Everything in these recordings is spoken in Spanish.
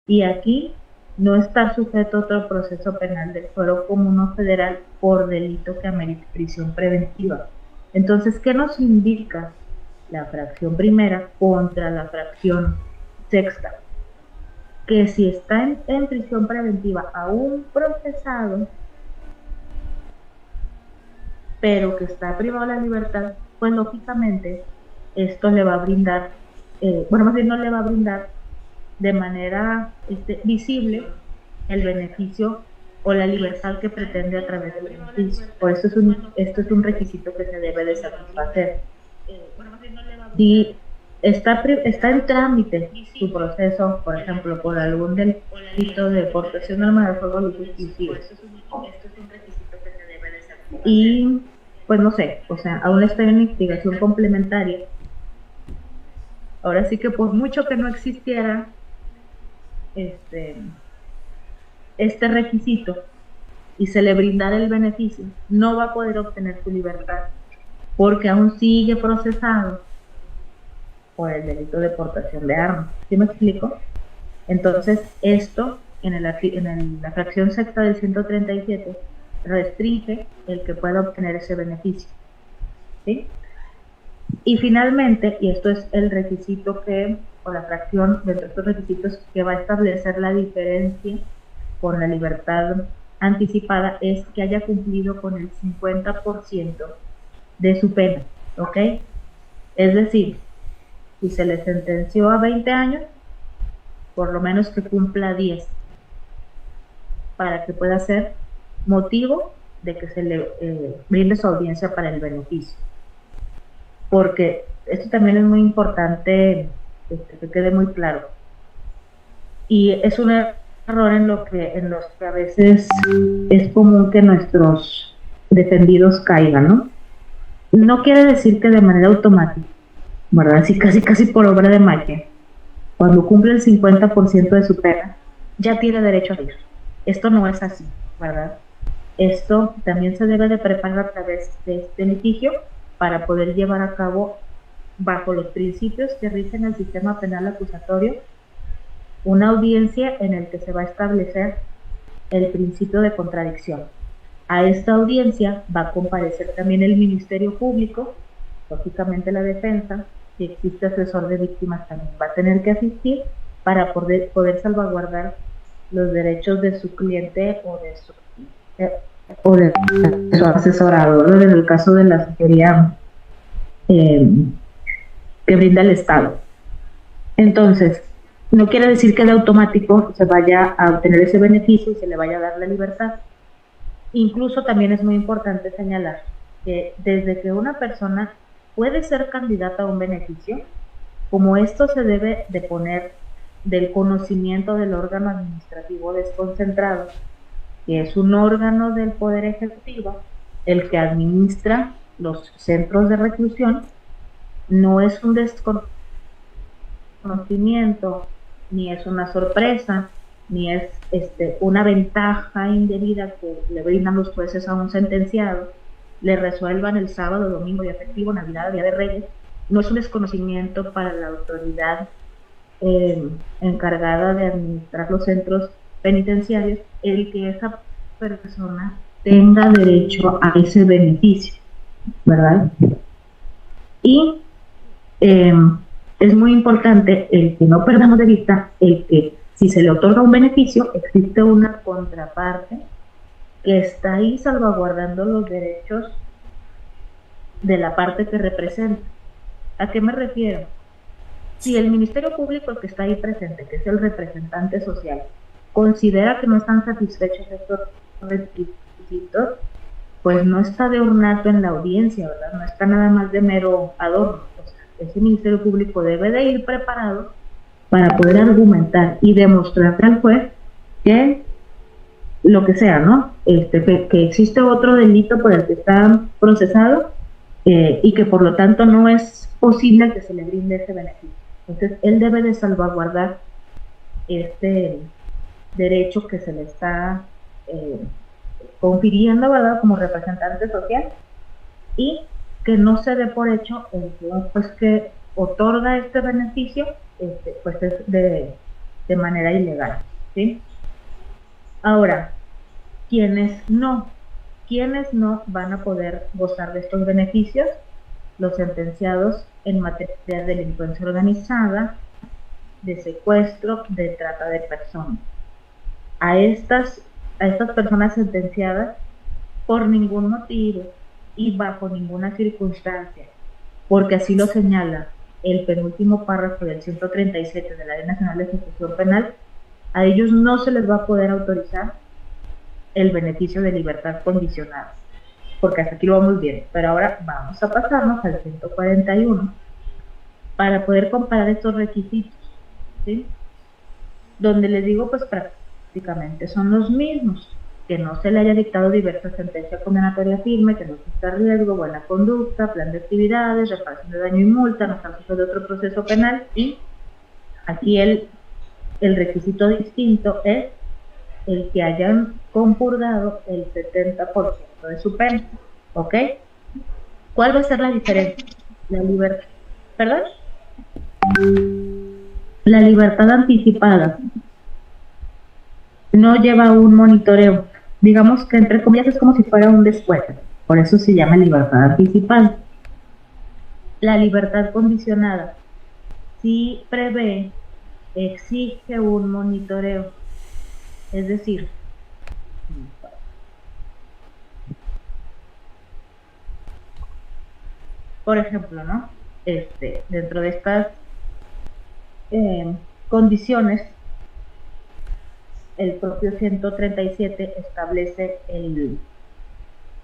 y aquí no está sujeto a otro proceso penal del fuero común federal por delito que amerite prisión preventiva. Entonces, ¿qué nos indica la fracción primera contra la fracción sexta? Que si está en prisión preventiva aún procesado, pero que está privado de la libertad, pues lógicamente esto le va a brindar, más bien no le va a brindar de manera visible el beneficio o la libertad que pretende a través del beneficio. Por eso esto es un requisito que se debe de satisfacer. Si está en trámite su proceso, por ejemplo, por algún delito de portación de arma de fuego y pues no sé, o sea, aún está en investigación complementaria. Ahora sí que por mucho que no existiera este requisito y se le brindara el beneficio, no va a poder obtener su libertad porque aún sigue procesado por el delito de portación de armas. ¿Sí me explico? Entonces, esto en la fracción sexta del 137 restringe el que pueda obtener ese beneficio. ¿Sí? Y finalmente, y esto es el requisito o la fracción dentro de estos requisitos que va a establecer la diferencia con la libertad anticipada, es que haya cumplido con el 50% de su pena, ¿ok? Es decir, si se le sentenció a 20 años, por lo menos que cumpla 10, para que pueda ser motivo de que se le brinde su audiencia para el beneficio. Porque esto también es muy importante que quede muy claro. Y es un error en los que a veces es común que nuestros defendidos caigan, ¿no? No quiere decir que de manera automática, ¿verdad? Así casi por obra de magia, cuando cumple el 50% de su pena, ya tiene derecho a ir. Esto no es así, ¿verdad? Esto también se debe de preparar a través de este litigio para poder llevar a cabo, bajo los principios que rigen el sistema penal acusatorio, una audiencia en el que se va a establecer el principio de contradicción. A esta audiencia va a comparecer también el Ministerio Público, lógicamente la defensa, si existe asesor de víctimas también va a tener que asistir para poder salvaguardar los derechos de su cliente o de su asesorado, ¿no? En el caso de la asesoría que brinda el Estado. Entonces, no quiere decir que de automático se vaya a obtener ese beneficio y se le vaya a dar la libertad. Incluso también es muy importante señalar que desde que una persona puede ser candidata a un beneficio, como esto se debe de poner del conocimiento del órgano administrativo desconcentrado, que es un órgano del Poder Ejecutivo, el que administra los centros de reclusión, no es un desconocimiento, ni es una sorpresa, ni es una ventaja indebida que le brindan los jueces a un sentenciado, le resuelvan el sábado, domingo, día festivo, Navidad, Día de Reyes. No es un desconocimiento para la autoridad encargada de administrar los centros penitenciarios el que esa persona tenga derecho a ese beneficio, ¿verdad? Y es muy importante el que no perdamos de vista el que si se le otorga un beneficio, existe una contraparte que está ahí salvaguardando los derechos de la parte que representa. ¿A qué me refiero? Si el Ministerio Público, el que está ahí presente, que es el representante social, considera que no están satisfechos estos requisitos, pues no está de ornato en la audiencia, ¿verdad? No está nada más de mero adorno. O sea, ese Ministerio Público debe de ir preparado para poder argumentar y demostrarle al juez que lo que sea, ¿no? Que existe otro delito por el que está procesado y que por lo tanto no es posible que se le brinde ese beneficio. Entonces, él debe de salvaguardar este derecho que se le está confiriendo, ¿verdad?, como representante social, y que no se dé por hecho el que un juez que otorga este beneficio, pues es de manera ilegal, ¿sí? Ahora, ¿quiénes no van a poder gozar de estos beneficios? Los sentenciados en materia de delincuencia organizada, de secuestro, de trata de personas. A estas personas sentenciadas, por ningún motivo y bajo ninguna circunstancia, porque así lo señala el penúltimo párrafo del 137 de la Ley Nacional de Ejecución Penal, a ellos no se les va a poder autorizar el beneficio de libertad condicionada, porque hasta aquí lo vamos bien, pero ahora vamos a pasarnos al 141 para poder comparar estos requisitos, ¿sí? Donde les digo, pues prácticamente son los mismos: que no se le haya dictado diversa sentencia condenatoria firme, que no exista riesgo, buena conducta, plan de actividades, reparación de daño y multa, no está de otro proceso penal, y aquí el requisito distinto es el que hayan compurgado el 70% de su pena, ¿ok? ¿Cuál va a ser la diferencia? La libertad, ¿perdón? La libertad anticipada no lleva un monitoreo, digamos que entre comillas es como si fuera un descuento, por eso se llama libertad anticipada. La libertad condicionada sí prevé, exige un monitoreo, es decir, por ejemplo, ¿no? Dentro de estas condiciones, el propio 137 establece el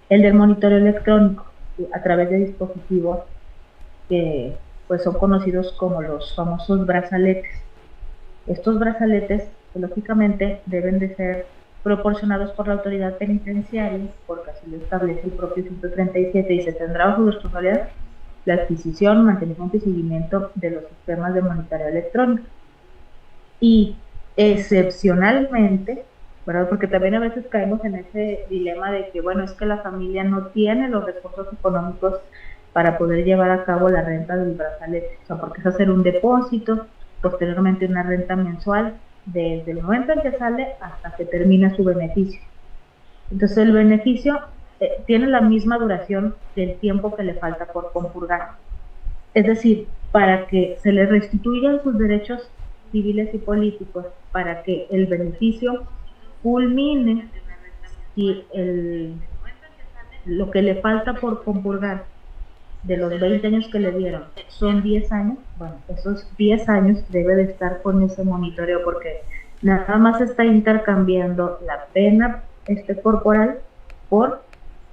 del monitoreo electrónico a través de dispositivos que pues son conocidos como los famosos brazaletes. Estos brazaletes, lógicamente, deben de ser proporcionados por la autoridad penitenciaria, porque así lo establece el propio 137, y se tendrá bajo responsabilidad la adquisición, mantenimiento y seguimiento de los sistemas de monitoreo electrónico. Y excepcionalmente, ¿verdad? Porque también a veces caemos en ese dilema de que, bueno, es que la familia no tiene los recursos económicos para poder llevar a cabo la renta del brazalete, o sea, porque es hacer un depósito, posteriormente una renta mensual, desde el momento en que sale hasta que termina su beneficio. Entonces el beneficio tiene la misma duración del tiempo que le falta por compurgar. Es decir, para que se le restituyan sus derechos civiles y políticos, para que el beneficio culmine, y lo que le falta por compurgar de los 20 años que le dieron son 10 años, bueno, esos 10 años debe de estar con ese monitoreo, porque nada más está intercambiando la pena corporal por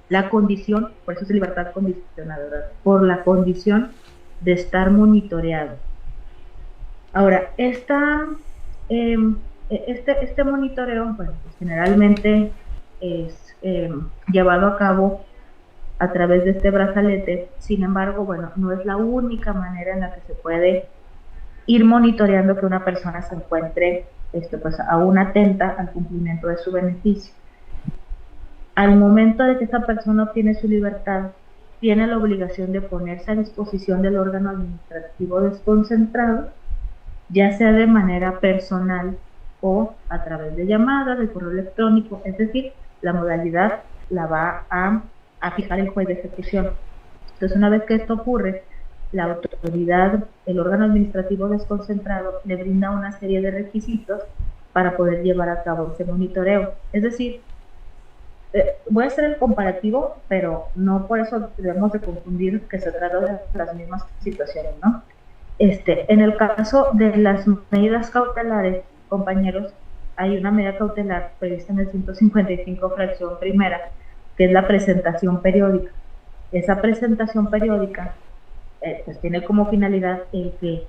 la condición, por eso es libertad condicionada, ¿verdad? Por la condición de estar monitoreado. Ahora, este monitoreo, bueno, pues generalmente es llevado a cabo a través de este brazalete. Sin embargo, bueno, no es la única manera en la que se puede ir monitoreando que una persona se encuentre pues aún atenta al cumplimiento de su beneficio. Al momento de que esa persona obtiene su libertad, tiene la obligación de ponerse a disposición del órgano administrativo desconcentrado, ya sea de manera personal o a través de llamadas, de correo electrónico, es decir, la modalidad la va a fijar el juez de ejecución. Entonces, una vez que esto ocurre, la autoridad, el órgano administrativo desconcentrado, le brinda una serie de requisitos para poder llevar a cabo ese monitoreo. Es decir, voy a hacer el comparativo, pero no por eso debemos de confundir que se trata de las mismas situaciones, ¿no? En el caso de las medidas cautelares, compañeros, hay una medida cautelar prevista en el 155 fracción primera, que es la presentación periódica. Esa presentación periódica pues tiene como finalidad el que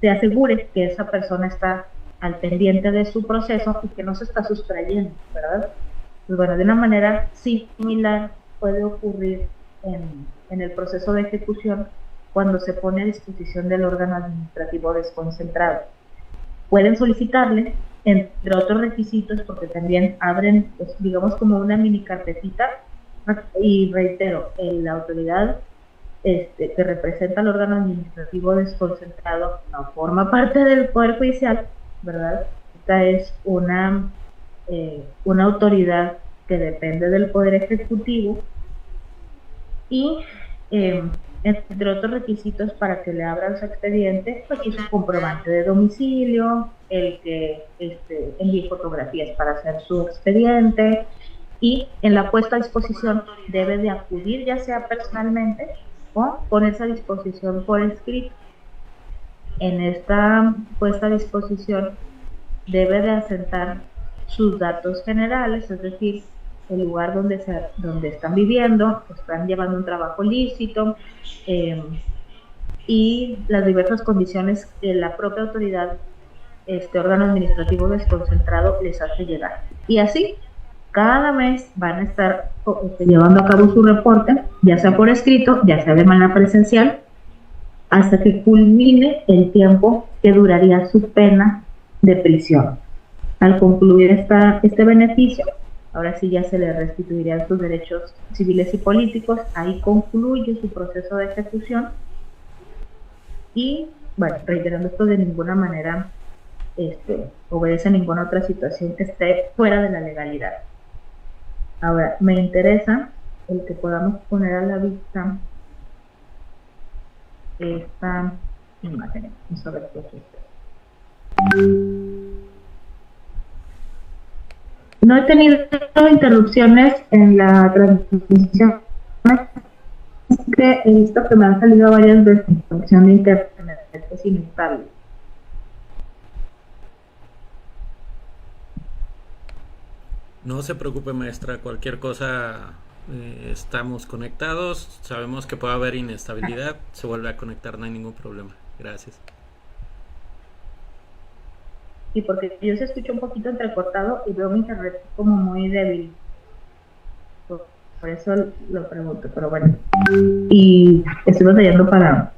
se asegure que esa persona está al pendiente de su proceso y que no se está sustrayendo, ¿verdad? Pues bueno, de una manera similar puede ocurrir en el proceso de ejecución cuando se pone a disposición del órgano administrativo desconcentrado. Pueden solicitarle, entre otros requisitos, porque también abren, pues, digamos, como una mini carpetita, y reitero, la autoridad que representa al órgano administrativo desconcentrado no forma parte del Poder Judicial, ¿verdad? Esta es una autoridad que depende del Poder Ejecutivo y entre otros requisitos para que le abran su expediente, pues su comprobante de domicilio, el que envíe fotografías para hacer su expediente, y en la puesta a disposición debe de acudir ya sea personalmente o ponerse a disposición por escrito. En esta puesta a disposición debe de asentar sus datos generales, es decir, el lugar donde están viviendo, están llevando un trabajo lícito, y las diversas condiciones que la propia autoridad, órgano administrativo desconcentrado, les hace llegar. Y así, cada mes van a estar llevando a cabo su reporte, ya sea por escrito, ya sea de manera presencial, hasta que culmine el tiempo que duraría su pena de prisión. Al concluir este beneficio, ahora sí ya se le restituirían sus derechos civiles y políticos, ahí concluye su proceso de ejecución y, bueno, reiterando esto, de ninguna manera obedece a ninguna otra situación que esté fuera de la legalidad. Ahora, me interesa el que podamos poner a la vista esta imagen. Vamos a ver qué es esto. No he tenido interrupciones en la transmisión, que he visto que me han salido varias veces conexión de internet, es inestable. No se preocupe, maestra, cualquier cosa, estamos conectados, sabemos que puede haber inestabilidad, se vuelve a conectar, no hay ningún problema. Gracias. Y porque yo se escucho un poquito entrecortado y veo mi internet como muy débil. Por eso lo pregunto, pero bueno. Y estoy batallando para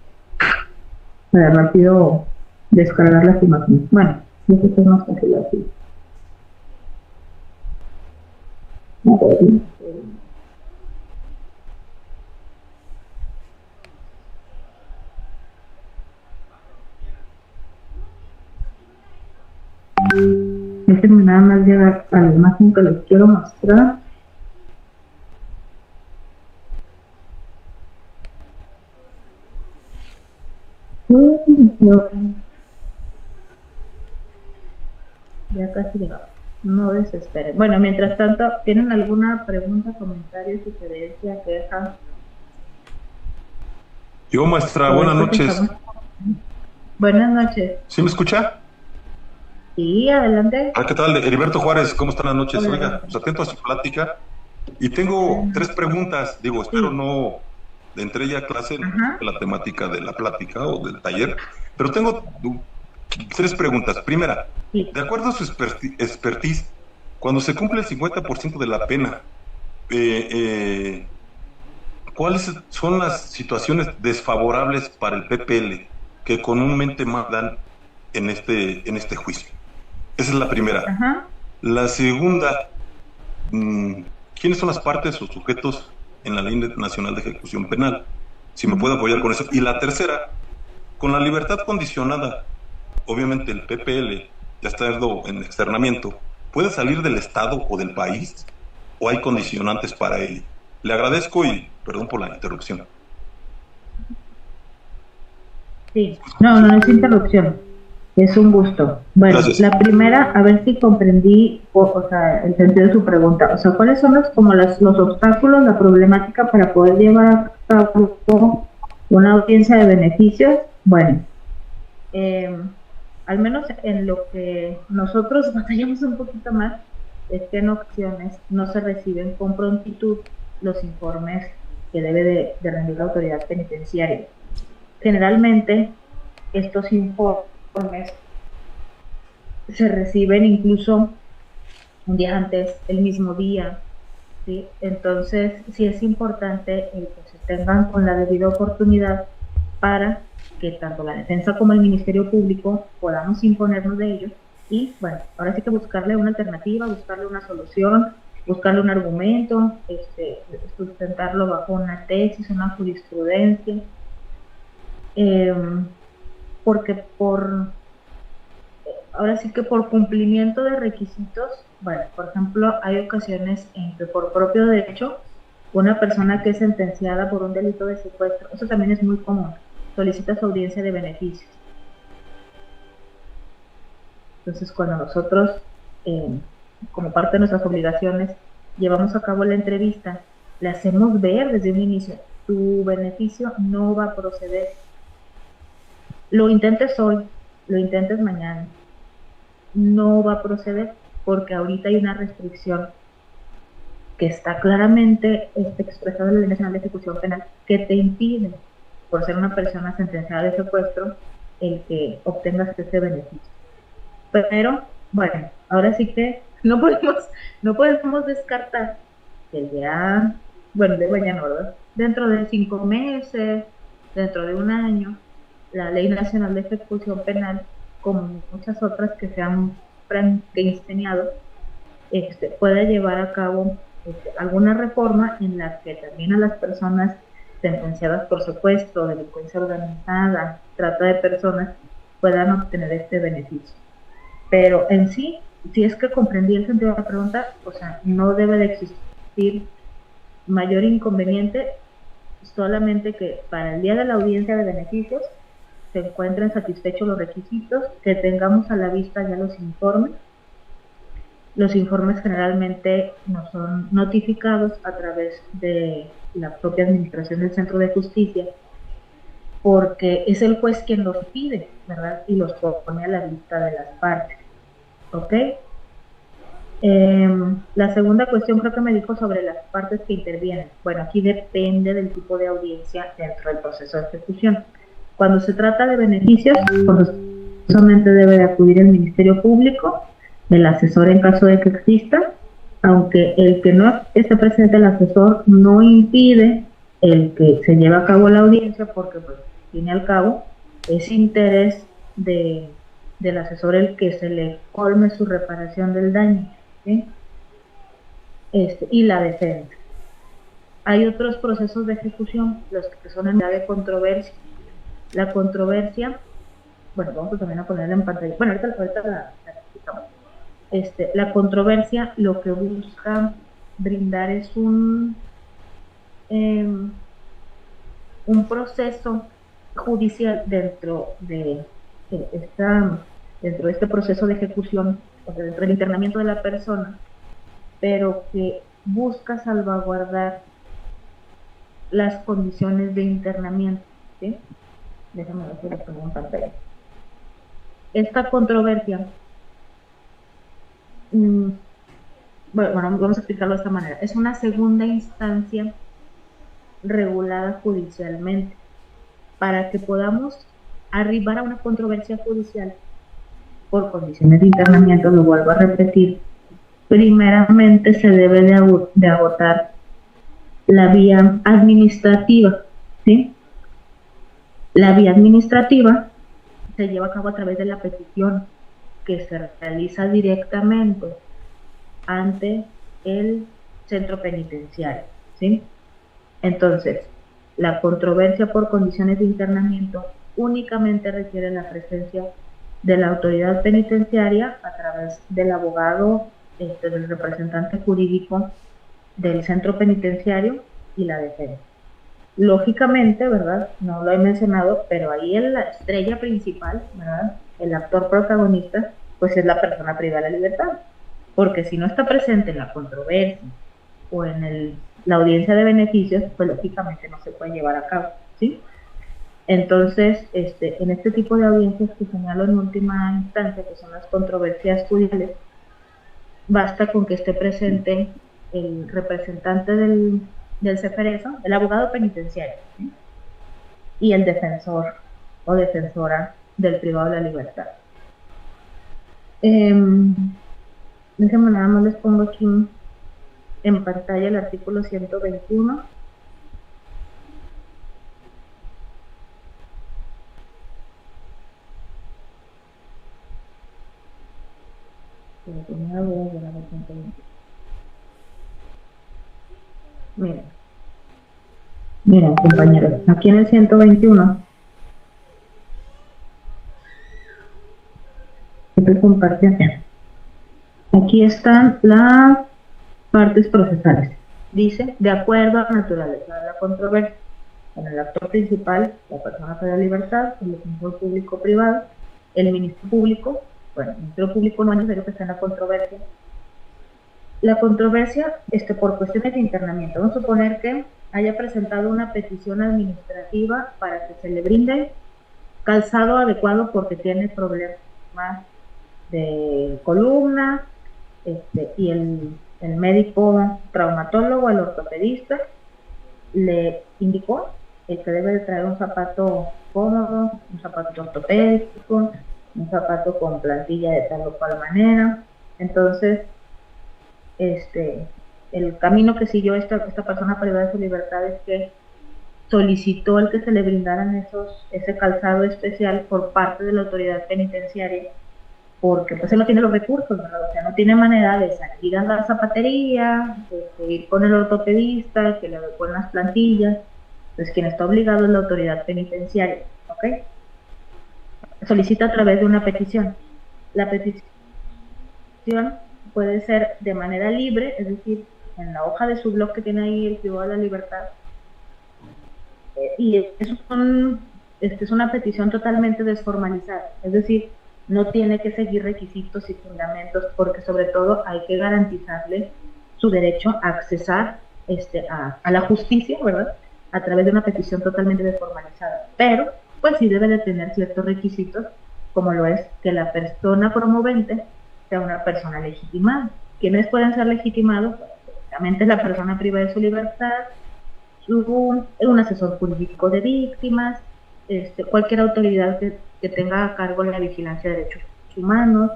rápido descargar las imágenes. Bueno, yo sé que es más fácil así. Déjenme nada más llegar a la imagen que les quiero mostrar. Ya casi llegamos. No desesperen. Bueno, mientras tanto, ¿tienen alguna pregunta, comentario, sugerencia, queja? Yo, maestra, buenas noches. Buenas noches. ¿Sí me escucha? Sí, adelante. ¿Qué tal? Heriberto Juárez, ¿cómo están las noches? Hola. Oiga, pues atento a su plática. Y tengo 3 preguntas, espero no entre ya clase en la temática de la plática o del taller, pero tengo 3 preguntas. Primera, de acuerdo a su expertise, cuando se cumple el 50% de la pena, ¿cuáles son las situaciones desfavorables para el PPL que comúnmente más dan en este juicio? Esa es la primera. La segunda, ¿quiénes son las partes o sujetos en la Ley Nacional de Ejecución Penal? Si me puede apoyar con eso. Y la tercera, con la libertad condicionada, obviamente el PPL ya está en externamiento, ¿puede salir del Estado o del país? ¿O hay condicionantes para ello? Le agradezco y perdón por la interrupción. Sí, no es interrupción, es un gusto. Bueno, gracias. La primera, a ver si comprendí, o sea, el sentido de su pregunta. O sea, ¿cuáles son los obstáculos, la problemática para poder llevar a cabo una audiencia de beneficios? Bueno, al menos en lo que nosotros batallamos un poquito más, es que en ocasiones no se reciben con prontitud los informes que debe de rendir la autoridad penitenciaria. Generalmente estos informes se reciben incluso un día antes, el mismo día, ¿sí? Entonces sí es importante que se tengan con la debida oportunidad para que tanto la defensa como el Ministerio Público podamos imponernos de ellos y, bueno, ahora sí que buscarle una alternativa, buscarle una solución, buscarle un argumento, sustentarlo bajo una tesis, una jurisprudencia, porque ahora sí que por cumplimiento de requisitos, bueno, por ejemplo, hay ocasiones en que por propio derecho, una persona que es sentenciada por un delito de secuestro, eso también es muy común, solicita su audiencia de beneficios. Entonces, cuando nosotros, como parte de nuestras obligaciones, llevamos a cabo la entrevista, le hacemos ver desde un inicio, tu beneficio no va a proceder. Lo intentes hoy, lo intentes mañana, no va a proceder porque ahorita hay una restricción que está claramente expresada en la Ley Nacional de Ejecución Penal que te impide, por ser una persona sentenciada de secuestro, el que obtengas ese beneficio. Pero, bueno, ahora sí que no podemos descartar que ya, bueno, de mañana, ¿verdad? Dentro de 5 meses, dentro de un año, la Ley Nacional de Ejecución Penal, como muchas otras que se han franquisteniado, pueda llevar a cabo alguna reforma en la que también a las personas sentenciadas por secuestro, delincuencia organizada, trata de personas, puedan obtener este beneficio. Pero en sí, si es que comprendí el sentido de la pregunta, o sea, no debe de existir mayor inconveniente, solamente que para el día de la audiencia de beneficios se encuentren satisfechos los requisitos, que tengamos a la vista ya los informes. Los informes generalmente nos son notificados a través de la propia administración del Centro de Justicia, porque es el juez quien los pide, ¿verdad? Y los pone a la vista de las partes. ¿Ok? La segunda cuestión creo que me dijo sobre las partes que intervienen. Bueno, aquí depende del tipo de audiencia dentro del proceso de ejecución. Cuando se trata de beneficios, solamente debe de acudir el Ministerio Público, el asesor en caso de que exista, aunque el que no esté presente el asesor no impide el que se lleve a cabo la audiencia, porque pues, al fin y al cabo es interés del asesor el que se le colme su reparación del daño, ¿sí? Y la defensa. Hay otros procesos de ejecución, los que son en la de controversia. La controversia, bueno, vamos también a ponerla en pantalla. Bueno, ahorita la explicamos. La controversia lo que busca brindar es un proceso judicial dentro de este proceso de ejecución, o sea, dentro del internamiento de la persona, pero que busca salvaguardar las condiciones de internamiento, ¿sí? Déjame ver si lo pongo en pantalla. Esta controversia, bueno, vamos a explicarlo de esta manera. Es una segunda instancia regulada judicialmente. Para que podamos arribar a una controversia judicial por condiciones de internamiento, lo vuelvo a repetir, primeramente se debe de agotar la vía administrativa, ¿sí? La vía administrativa se lleva a cabo a través de la petición que se realiza directamente ante el centro penitenciario, ¿sí? Entonces, la controversia por condiciones de internamiento únicamente requiere la presencia de la autoridad penitenciaria a través del abogado, del representante jurídico del centro penitenciario y la defensa. Lógicamente, ¿verdad? No lo he mencionado, pero ahí la estrella principal, ¿verdad? El actor protagonista, pues es la persona privada de la libertad. Porque si no está presente en la controversia o en la audiencia de beneficios, pues lógicamente no se puede llevar a cabo, ¿sí? Entonces, en este tipo de audiencias que señalo en última instancia, que son las controversias judiciales, basta con que esté presente el representante del CEFERESO, el abogado penitenciario, ¿sí? Y el defensor o defensora del privado de la libertad. Déjenme nada más les pongo aquí en pantalla el artículo 121. Miren, compañeros, aquí en el 121 Estoy compartiendo. Aquí están las partes procesales. Dice, de acuerdo a la naturaleza de la controversia, con el actor principal, la persona que da libertad, el defensor público privado, el ministro público, bueno, el ministro público no es necesario que esté en la controversia. La controversia, por cuestiones de internamiento, vamos a suponer que haya presentado una petición administrativa para que se le brinde calzado adecuado porque tiene problemas de columna, y el médico traumatólogo, el ortopedista, le indicó que debe de traer un zapato cómodo, un zapato ortopédico, un zapato con plantilla de tal o cual manera. Entonces, el camino que siguió esta persona privada de su libertad es que solicitó el que se le brindaran ese calzado especial por parte de la autoridad penitenciaria, porque pues él no tiene los recursos, ¿verdad? O sea, no tiene manera de salir a la zapatería, de ir con el ortopedista, que le adecuen las plantillas. Pues quien está obligado es la autoridad penitenciaria, ¿ok? Solicita a través de una petición. La petición puede ser de manera libre, es decir, en la hoja de su blog que tiene ahí el privado de la libertad, y es una petición totalmente desformalizada, es decir, no tiene que seguir requisitos y fundamentos, porque sobre todo hay que garantizarle su derecho a accesar a la justicia, ¿verdad?, a través de una petición totalmente desformalizada. Pero pues sí debe de tener ciertos requisitos, como lo es que la persona promovente sea una persona legitimada. ¿Quiénes pueden ser legitimados? Básicamente la persona privada de su libertad, un asesor jurídico de víctimas, cualquier autoridad que tenga a cargo la vigilancia de derechos humanos,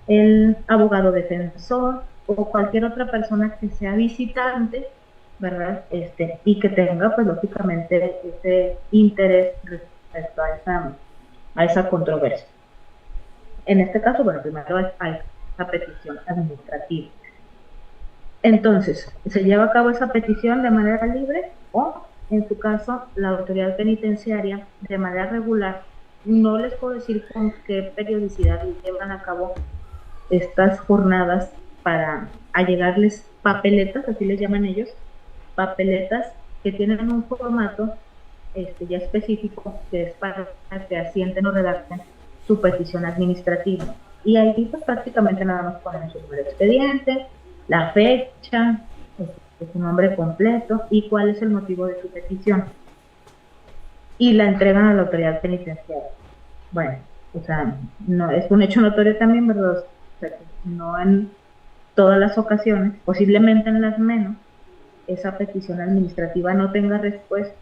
el abogado defensor o cualquier otra persona que sea visitante, ¿verdad? Y que tenga, pues lógicamente, ese interés respecto a esa controversia. En este caso, bueno, primero hay esa petición administrativa. Entonces, se lleva a cabo esa petición de manera libre o, en su caso, la autoridad penitenciaria de manera regular. No les puedo decir con qué periodicidad llevan a cabo estas jornadas para allegarles papeletas, así les llaman ellos, papeletas que tienen un formato ya específico, que es para que asienten o redacten su petición administrativa. Y ahí pues prácticamente nada más ponen su número de expediente, la fecha, su nombre completo y cuál es el motivo de su petición. Y la entregan a la autoridad penitenciaria. Bueno, o sea, no, es un hecho notorio también, ¿verdad? O sea, no en todas las ocasiones, posiblemente en las menos, esa petición administrativa no tenga respuesta.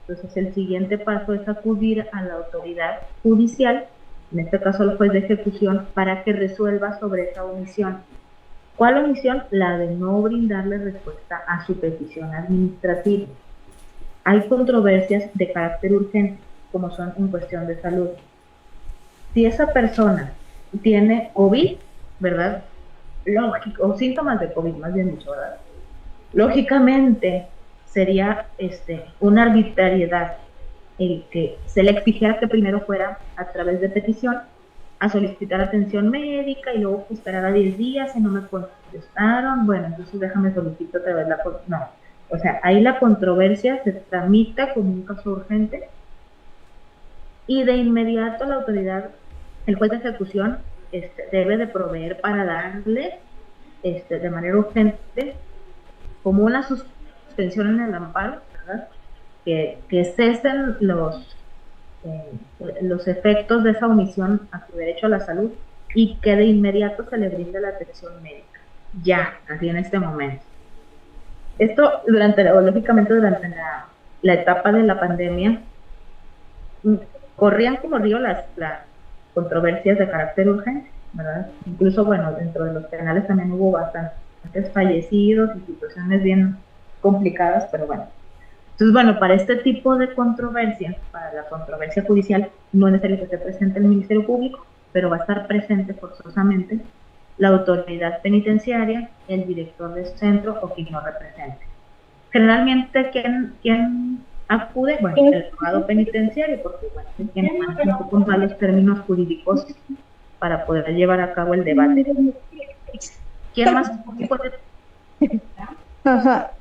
Entonces el siguiente paso es acudir a la autoridad judicial, en este caso el juez de ejecución, para que resuelva sobre esa omisión. ¿Cuál omisión? La de no brindarle respuesta a su petición administrativa. Hay controversias de carácter urgente, como son en cuestión de salud. Si esa persona tiene COVID, ¿verdad? O síntomas de COVID, más bien dicho, ¿verdad? Lógicamente sería una arbitrariedad el que se le exigiera que primero fuera a través de petición a solicitar atención médica y luego esperar a 10 días y no me contestaron, bueno, entonces déjame solicitar otra vez no, o sea, ahí la controversia se tramita como un caso urgente y de inmediato la autoridad, el juez de ejecución debe de proveer para darle de manera urgente como una suspensión en el amparo, ¿verdad? Que cesen los efectos de esa omisión a su derecho a la salud y que de inmediato se le brinde la atención médica, ya, así en este momento. Esto lógicamente durante la etapa de la pandemia corrían como río las controversias de carácter urgente, ¿verdad? Incluso, bueno, dentro de los penales también hubo bastantes fallecidos y situaciones bien complicadas, pero bueno. Entonces, bueno, para este tipo de controversias, para la controversia judicial, no es necesario que esté presente el Ministerio Público, pero va a estar presente forzosamente la autoridad penitenciaria, el director del centro o quien lo represente. Generalmente, ¿quién acude? Bueno, el abogado penitenciario, porque bueno, es quien maneja un poco más los términos jurídicos para poder llevar a cabo el debate. ¿Quién más puede? Ajá.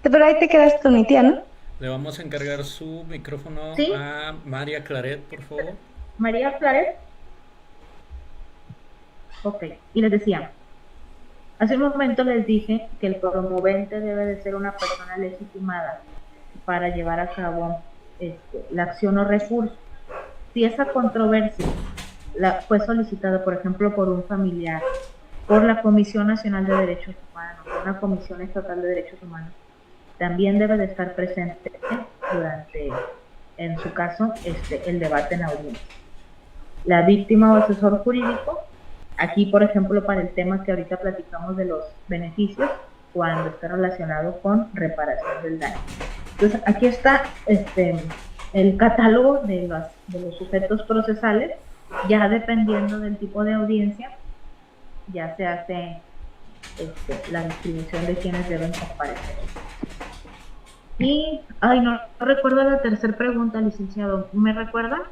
Pero ahí te quedaste con mi tía, ¿no? Le vamos a encargar su micrófono ¿Sí? a María Claret, por favor. María Claret. Ok, y les decía, hace un momento les dije que el promovente debe de ser una persona legitimada para llevar a cabo la acción o recurso. Si esa controversia fue solicitada, por ejemplo, por un familiar, por la Comisión Nacional de Derechos Humanos, por una Comisión Estatal de Derechos Humanos, también debe de estar presente durante, en su caso, el debate en audiencia. La víctima o asesor jurídico, aquí, por ejemplo, para el tema que ahorita platicamos de los beneficios, cuando está relacionado con reparación del daño. Entonces, aquí está el catálogo de los sujetos procesales, ya dependiendo del tipo de audiencia, ya se hace la distribución de quienes deben comparecer. Y, no recuerdo la tercera pregunta, licenciado, ¿me recuerda?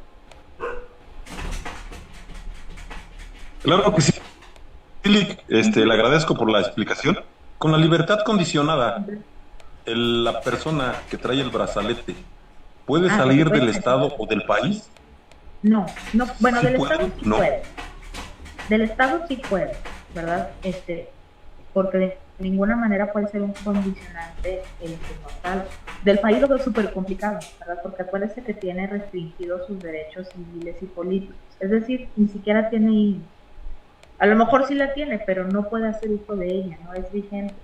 Claro que sí. Le agradezco por la explicación. Con la libertad condicionada, la persona que trae el brazalete, ¿puede salir del estado o del país? No, bueno, ¿Sí del puede? estado sí No. puede. Del estado sí puede, ¿verdad? Porque de ninguna manera puede ser un condicionante como tal. Del país lo es súper complicado, ¿verdad? Porque acuérdese que tiene restringidos sus derechos civiles y políticos. Es decir, ni siquiera tiene, a lo mejor sí la tiene, pero no puede hacer uso de ella, no es vigente.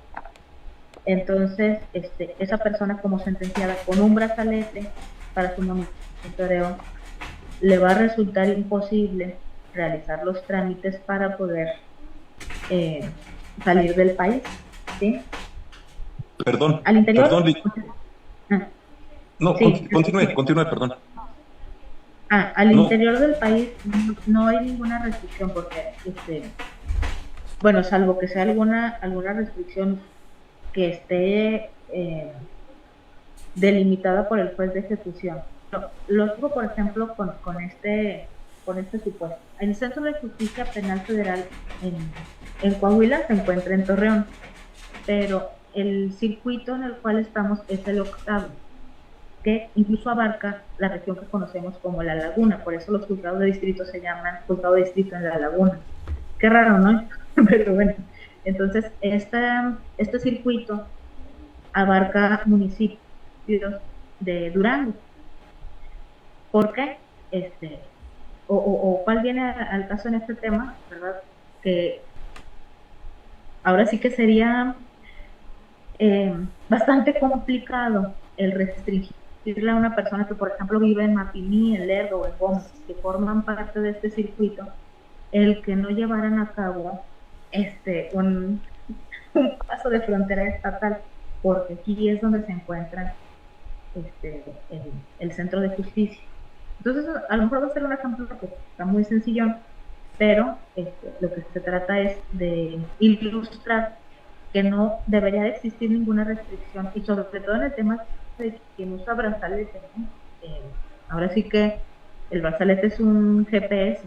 Entonces, esa persona como sentenciada con un brazalete para su monitoreo, le va a resultar imposible realizar los trámites para poder salir del país, ¿sí? Perdón, Al interior. perdón. No, sí, continúe, perdón. Al interior del país no hay ninguna restricción porque, bueno, salvo que sea alguna restricción que esté delimitada por el juez de ejecución. Lo digo, por ejemplo, con este supuesto. El Centro de Justicia Penal Federal en Coahuila se encuentra en Torreón, pero el circuito en el cual estamos es el octavo, que incluso abarca la región que conocemos como La Laguna, por eso los juzgados de distrito se llaman juzgado de distrito en La Laguna. Qué raro, ¿no? Pero bueno, entonces este circuito abarca municipios de Durango. ¿Por qué? O cuál viene al caso en este tema, ¿verdad? Que ahora sí que sería bastante complicado el restringirle a una persona que, por ejemplo, vive en Mapimí, en Lerdo o en Gómez, que forman parte de este circuito, el que no llevaran a cabo un paso de frontera estatal, porque aquí es donde se encuentra el centro de justicia. Entonces, a lo mejor va a ser un ejemplo que está muy sencillo, pero lo que se trata es de ilustrar que no debería de existir ninguna restricción, y sobre todo en el tema de quien usa brazalete, ¿no? Ahora sí que el brazalete es un GPS,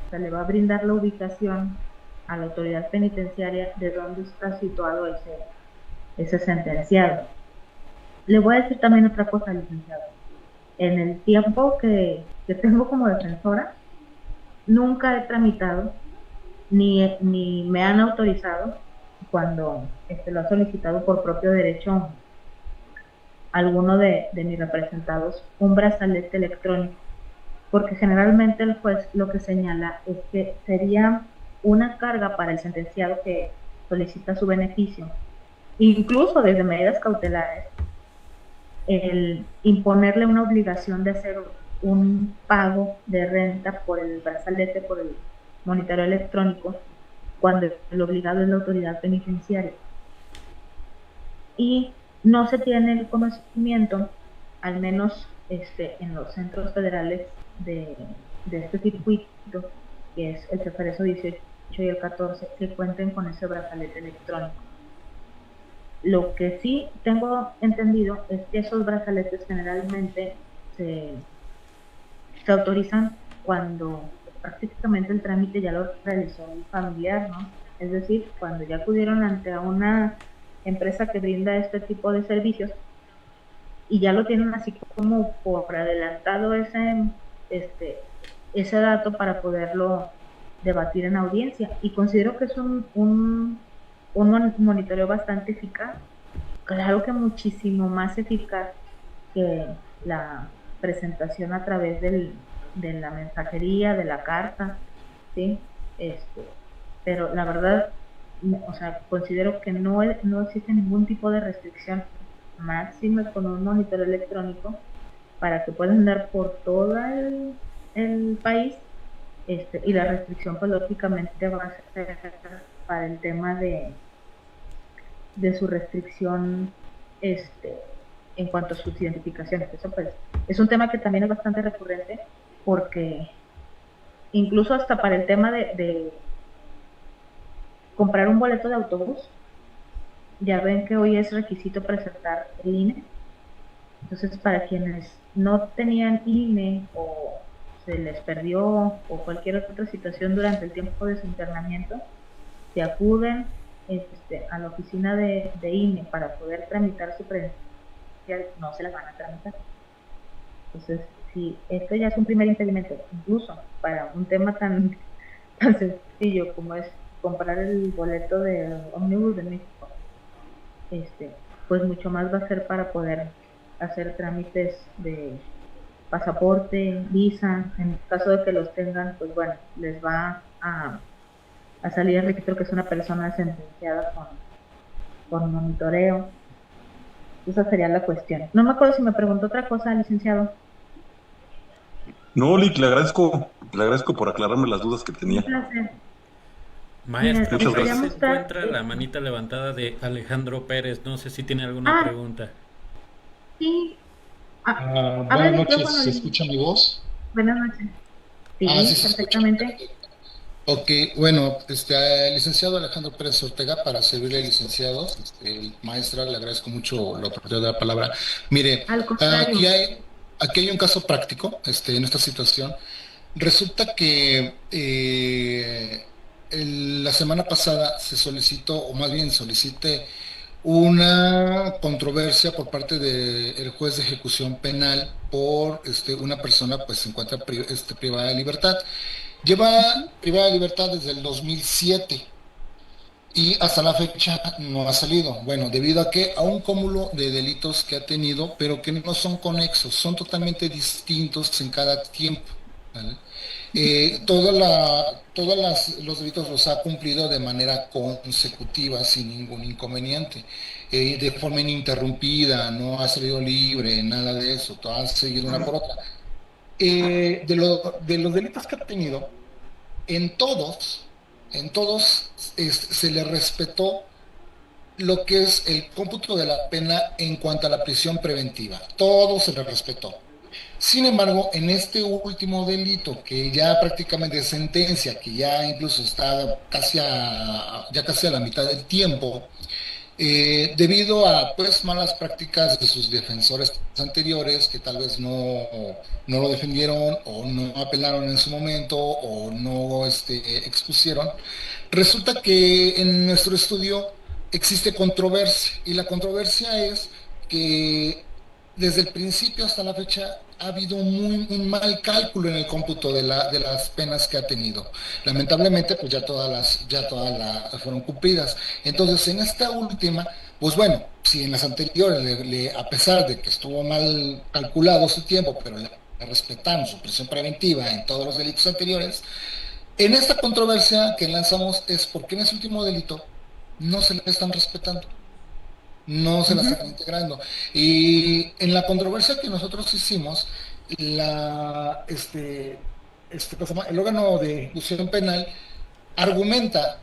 o sea, le va a brindar la ubicación a la autoridad penitenciaria de dónde está situado ese sentenciado. Le voy a decir también otra cosa, licenciado. En el tiempo que tengo como defensora, nunca he tramitado ni me han autorizado, cuando lo ha solicitado por propio derecho alguno de mis representados, un brazalete electrónico, porque generalmente el juez lo que señala es que sería una carga para el sentenciado que solicita su beneficio, incluso desde medidas cautelares, el imponerle una obligación de hacer un pago de renta por el brazalete, por el monitoreo electrónico, cuando el obligado es la autoridad penitenciaria. Y no se tiene el conocimiento, al menos en los centros federales de este circuito, que es el Ceferezo 18 y el 14, que cuenten con ese brazalete electrónico. Lo que sí tengo entendido es que esos brazaletes generalmente se autorizan cuando prácticamente el trámite ya lo realizó el familiar, ¿no? Es decir, cuando ya acudieron ante una empresa que brinda este tipo de servicios y ya lo tienen así como por adelantado ese dato para poderlo debatir en audiencia. Y considero que es un monitoreo bastante eficaz, claro que muchísimo más eficaz que la presentación a través de la mensajería, de la carta, ¿sí? Pero la verdad, o sea, considero que no existe ningún tipo de restricción máxima con un monitor electrónico para que puedan andar por todo el país, y la restricción pues lógicamente va a ser para el tema de su restricción en cuanto a sus identificaciones. Eso pues es un tema que también es bastante recurrente, porque incluso hasta para el tema de comprar un boleto de autobús, ya ven que hoy es requisito presentar el INE. Entonces, para quienes no tenían INE o se les perdió o cualquier otra situación durante el tiempo de su internamiento, se acuden a la oficina de INE para poder tramitar su credencial, no se las van a tramitar. Entonces, si esto ya es un primer impedimento, incluso para un tema tan sencillo como es comprar el boleto de ómnibus de México, pues mucho más va a ser para poder hacer trámites de pasaporte, visa. En caso de que los tengan, pues bueno, les va a salir el registro que es una persona sentenciada con monitoreo. Esa sería la cuestión. No me acuerdo si me preguntó otra cosa, licenciado. No, Lick, le agradezco por aclararme las dudas que tenía. Un placer. Maestra, muchas gracias. se encuentra la manita levantada de Alejandro Pérez. No sé si tiene alguna pregunta. Sí. Buenas noches, ¿se escucha mi voz? Buenas noches. Sí, sí, perfectamente. Ok, bueno, licenciado Alejandro Pérez Ortega, para servirle, licenciado, maestra, le agradezco mucho la oportunidad de la palabra. Mire, aquí hay un caso práctico, en esta situación. Resulta que la semana pasada se solicitó, o más bien solicité, una controversia por parte del juez de ejecución penal por una persona pues se encuentra privada de libertad. Lleva privada de libertad desde el 2007 y hasta la fecha no ha salido. Bueno, debido a un cúmulo de delitos que ha tenido, pero que no son conexos, son totalmente distintos en cada tiempo, ¿vale? Los delitos los ha cumplido de manera consecutiva sin ningún inconveniente, de forma ininterrumpida, no ha salido libre, nada de eso, todo ha seguido una por otra. De los delitos que ha tenido, en todos se le respetó lo que es el cómputo de la pena en cuanto a la prisión preventiva, todo se le respetó. Sin embargo, en este último delito, que ya prácticamente es sentencia, que ya incluso está casi a la mitad del tiempo, debido a pues malas prácticas de sus defensores anteriores, que tal vez no lo defendieron o no apelaron en su momento o no expusieron, resulta que en nuestro estudio existe controversia, y la controversia es que desde el principio hasta la fecha ha habido un mal cálculo en el cómputo de las penas que ha tenido. Lamentablemente, pues ya todas fueron cumplidas. Entonces, en esta última, pues bueno, si en las anteriores, a pesar de que estuvo mal calculado su tiempo, pero le respetamos su prisión preventiva en todos los delitos anteriores, en esta controversia que lanzamos es porque en ese último delito no se le están respetando, no se la están integrando. Y en la controversia que nosotros hicimos, el órgano de ejecución penal argumenta,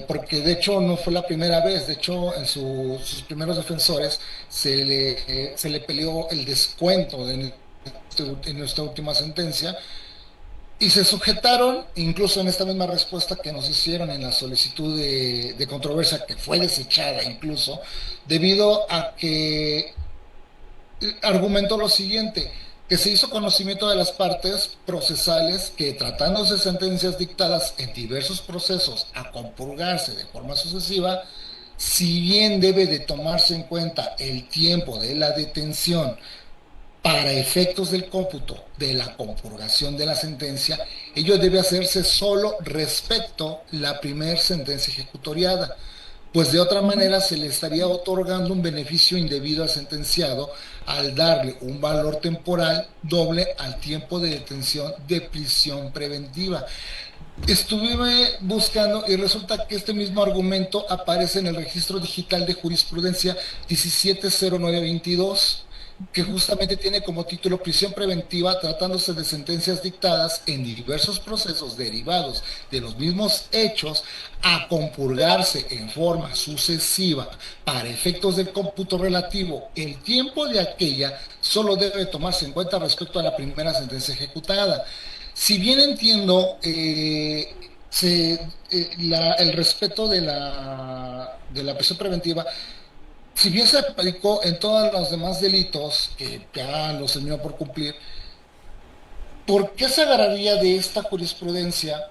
porque de hecho no fue la primera vez, de hecho en sus primeros defensores se le peleó el descuento en nuestra última sentencia, y se sujetaron, incluso en esta misma respuesta que nos hicieron en la solicitud de controversia, que fue desechada incluso, debido a que argumentó lo siguiente: que se hizo conocimiento de las partes procesales que, tratándose de sentencias dictadas en diversos procesos a compurgarse de forma sucesiva, si bien debe de tomarse en cuenta el tiempo de la detención para efectos del cómputo de la compurgación de la sentencia, ello debe hacerse solo respecto a la primera sentencia ejecutoriada, pues de otra manera se le estaría otorgando un beneficio indebido al sentenciado al darle un valor temporal doble al tiempo de detención de prisión preventiva. Estuve buscando y resulta que este mismo argumento aparece en el Registro Digital de Jurisprudencia 170922, que justamente tiene como título prisión preventiva tratándose de sentencias dictadas en diversos procesos derivados de los mismos hechos a compurgarse en forma sucesiva para efectos del cómputo relativo. El tiempo de aquella solo debe tomarse en cuenta respecto a la primera sentencia ejecutada. Si bien entiendo el respeto de la prisión preventiva, si bien se aplicó en todos los demás delitos que ya los terminó por cumplir, ¿por qué se agarraría de esta jurisprudencia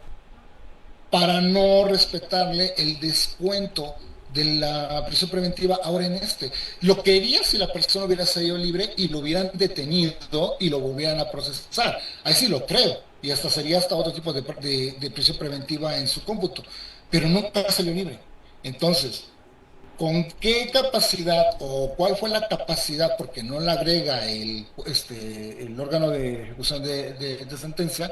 para no respetarle el descuento de la prisión preventiva ahora en este? Lo que haría si la persona hubiera salido libre y lo hubieran detenido y lo volvieran a procesar. Ahí sí lo creo, y hasta sería hasta otro tipo de prisión preventiva en su cómputo, pero nunca salió libre. Entonces, ¿con qué capacidad o cuál fue la capacidad, porque no la agrega el órgano de ejecución de sentencia,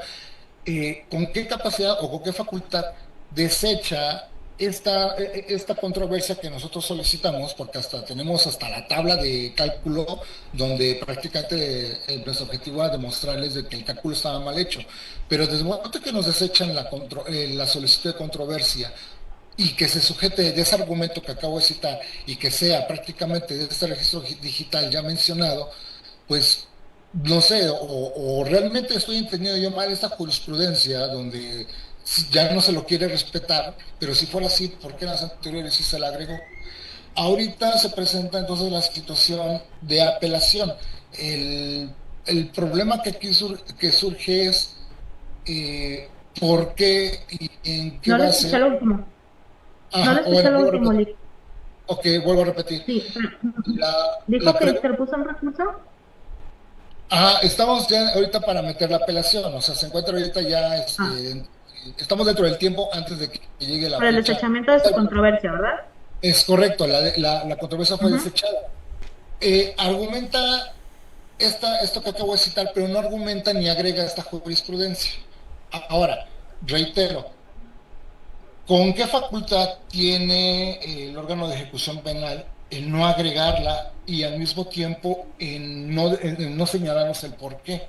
con qué capacidad o con qué facultad desecha esta controversia que nosotros solicitamos? Porque tenemos hasta la tabla de cálculo donde prácticamente nuestro objetivo era demostrarles de que el cálculo estaba mal hecho, pero desde el momento que nos desechan la solicitud de controversia y que se sujete de ese argumento que acabo de citar y que sea prácticamente de este registro digital ya mencionado, pues no sé, o realmente estoy entendiendo yo mal esta jurisprudencia donde ya no se lo quiere respetar, pero si fuera así, ¿por qué en las anteriores sí se la agregó? Ahorita se presenta entonces la situación de apelación. El problema que aquí surge es por qué y en qué No le base... escuché lo último. No le escuché lo último, Lick. Ok, vuelvo a repetir. Sí, ¿dijo que se puso en recurso? Estamos ya ahorita para meter la apelación, o sea, se encuentra ahorita ya, estamos dentro del tiempo antes de que llegue la Por el desechamiento de su controversia, ¿verdad? Es correcto, la controversia fue desechada. Argumenta esto que acabo de citar, pero no argumenta ni agrega esta jurisprudencia. Ahora, reitero, ¿con qué facultad tiene el órgano de ejecución penal el no agregarla y al mismo tiempo en no señalarnos el por qué?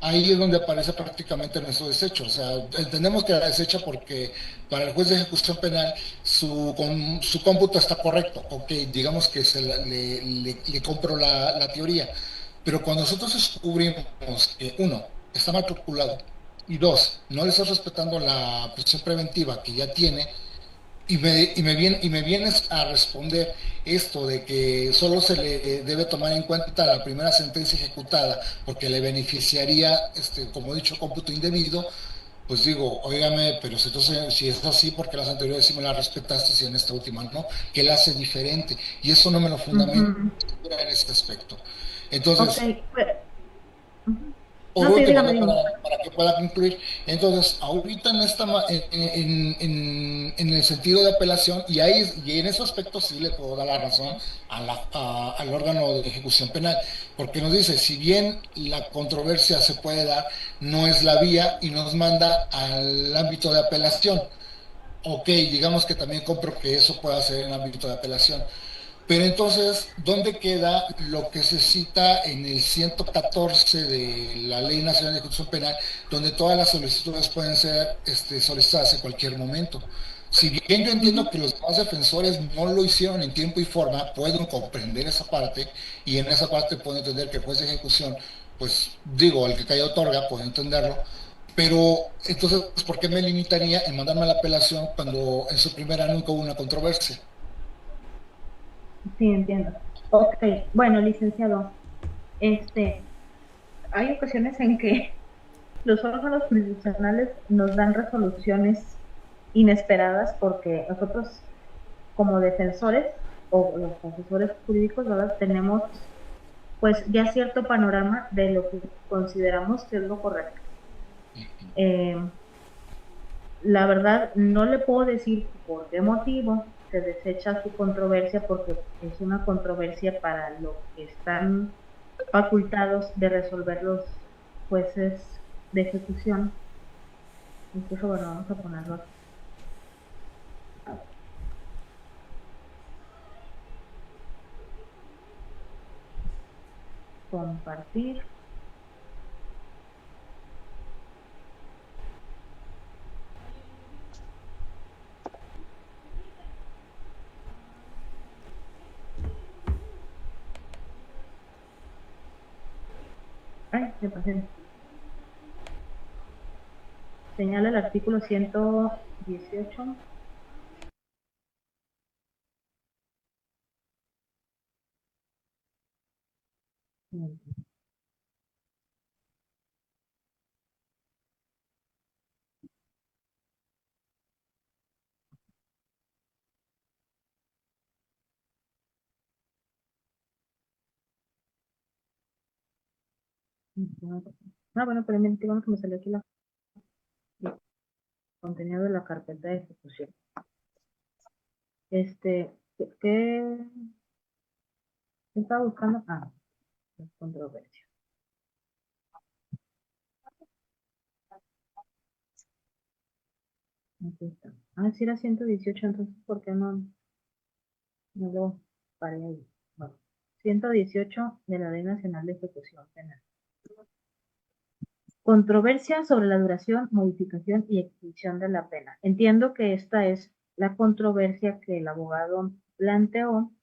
Ahí es donde aparece prácticamente nuestro desecho. O sea, entendemos que la desecha porque para el juez de ejecución penal su cómputo está correcto. Ok, digamos que le compro la teoría. Pero cuando nosotros descubrimos que, uno, está mal calculado, y dos, no le estás respetando la prisión preventiva que ya tiene, y me vienes a responder esto de que solo se le debe tomar en cuenta la primera sentencia ejecutada porque le beneficiaría, como he dicho, cómputo indebido, pues digo, óigame, pero entonces si es así, porque las anteriores sí me las respetaste y en esta última no, ¿qué la hace diferente? Y eso no me lo fundamenta en este aspecto. Entonces, okay. por último, para que pueda concluir, entonces, ahorita en el sentido de apelación, y en ese aspecto sí le puedo dar la razón al órgano de ejecución penal, porque nos dice, si bien la controversia se puede dar, no es la vía y nos manda al ámbito de apelación. Ok, digamos que también compro que eso pueda ser en el ámbito de apelación. Pero entonces, ¿dónde queda lo que se cita en el 114 de la Ley Nacional de Ejecución Penal, donde todas las solicitudes pueden ser solicitadas en cualquier momento? Si bien yo entiendo que los demás defensores no lo hicieron en tiempo y forma, puedo comprender esa parte, y en esa parte puedo entender que el juez de ejecución, pues digo, al que cae otorga, puedo entenderlo, pero entonces, ¿por qué me limitaría en mandarme a la apelación cuando en su primera nunca hubo una controversia? Sí, entiendo. Ok, bueno, licenciado, hay ocasiones en que los órganos jurisdiccionales nos dan resoluciones inesperadas porque nosotros como defensores o los asesores jurídicos, ¿verdad? Tenemos pues ya cierto panorama de lo que consideramos que es lo correcto. La verdad, no le puedo decir por qué motivo se desecha su controversia, porque es una controversia para lo que están facultados de resolver los jueces de ejecución. Incluso, bueno, vamos a ponerlo aquí. Compartir. Ay, me pasé. Señala el artículo 118. Bueno, pero digamos que me salió aquí el contenido de la carpeta de ejecución. ¿Qué estaba buscando? Ah, la controversia. Aquí está. Ah, sí era 118, entonces, ¿por qué no lo paré ahí? Bueno, 118 de la Ley Nacional de Ejecución Penal. Controversia sobre la duración, modificación y extinción de la pena. Entiendo que esta es la controversia que el abogado planteó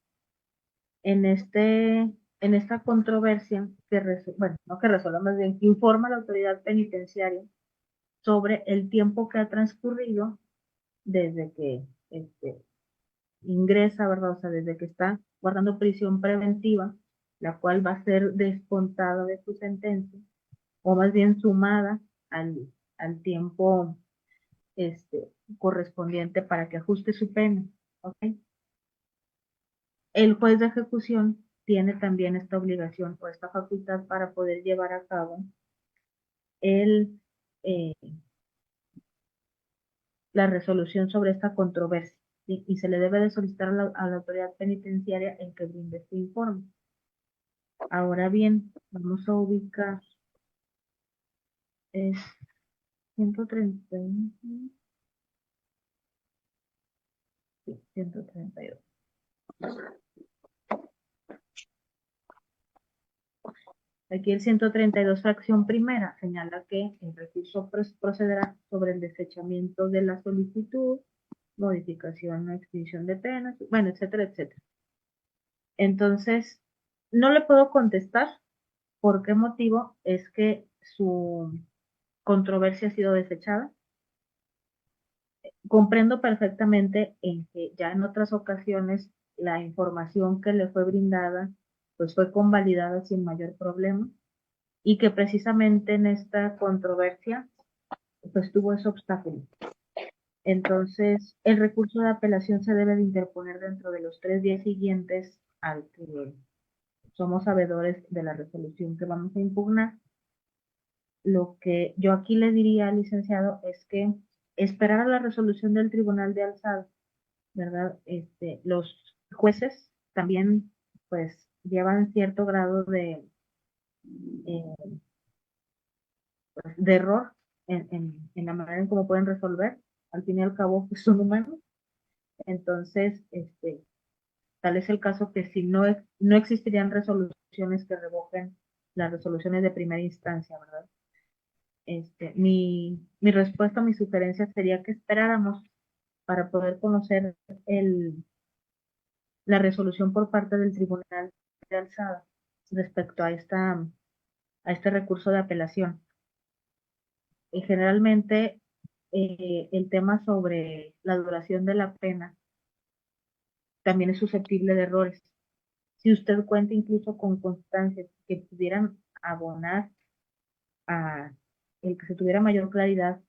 en esta controversia bueno, no que resuelva, más bien que informa a la autoridad penitenciaria sobre el tiempo que ha transcurrido desde que ingresa, ¿verdad? O sea, desde que está guardando prisión preventiva, la cual va a ser descontada de su sentencia, o más bien sumada al tiempo correspondiente para que ajuste su pena, ¿ok? El juez de ejecución tiene también esta obligación o esta facultad para poder llevar a cabo el, eh, la resolución sobre esta controversia, ¿sí? Y se le debe de solicitar a la autoridad penitenciaria en que brinde este informe. Ahora bien, vamos a ubicar, es 131, sí, 132. Aquí el 132, fracción primera, señala que el recurso procederá sobre el desechamiento de la solicitud, modificación o extinción de penas, bueno, etcétera, etcétera. Entonces, no le puedo contestar por qué motivo es que su controversia ha sido desechada. Comprendo perfectamente en que ya en otras ocasiones la información que le fue brindada pues fue convalidada sin mayor problema y que precisamente en esta controversia pues tuvo ese obstáculo. Entonces, el recurso de apelación se debe de interponer dentro de los 3 días siguientes al que somos sabedores de la resolución que vamos a impugnar. Lo que yo aquí le diría al licenciado es que esperar a la resolución del Tribunal de Alzada, ¿verdad? Los jueces también pues llevan cierto grado eh, de error en la manera en cómo pueden resolver. Al fin y al cabo pues, son humanos. Entonces, tal es el caso que si no existirían resoluciones que revoquen las resoluciones de primera instancia, ¿verdad? Mi respuesta, mi sugerencia sería que esperáramos para poder conocer la resolución por parte del Tribunal de Alzada respecto a este recurso de apelación. Y generalmente el tema sobre la duración de la pena también es susceptible de errores. Si usted cuenta incluso con constancias que pudieran abonar a el que se tuviera mayor claridad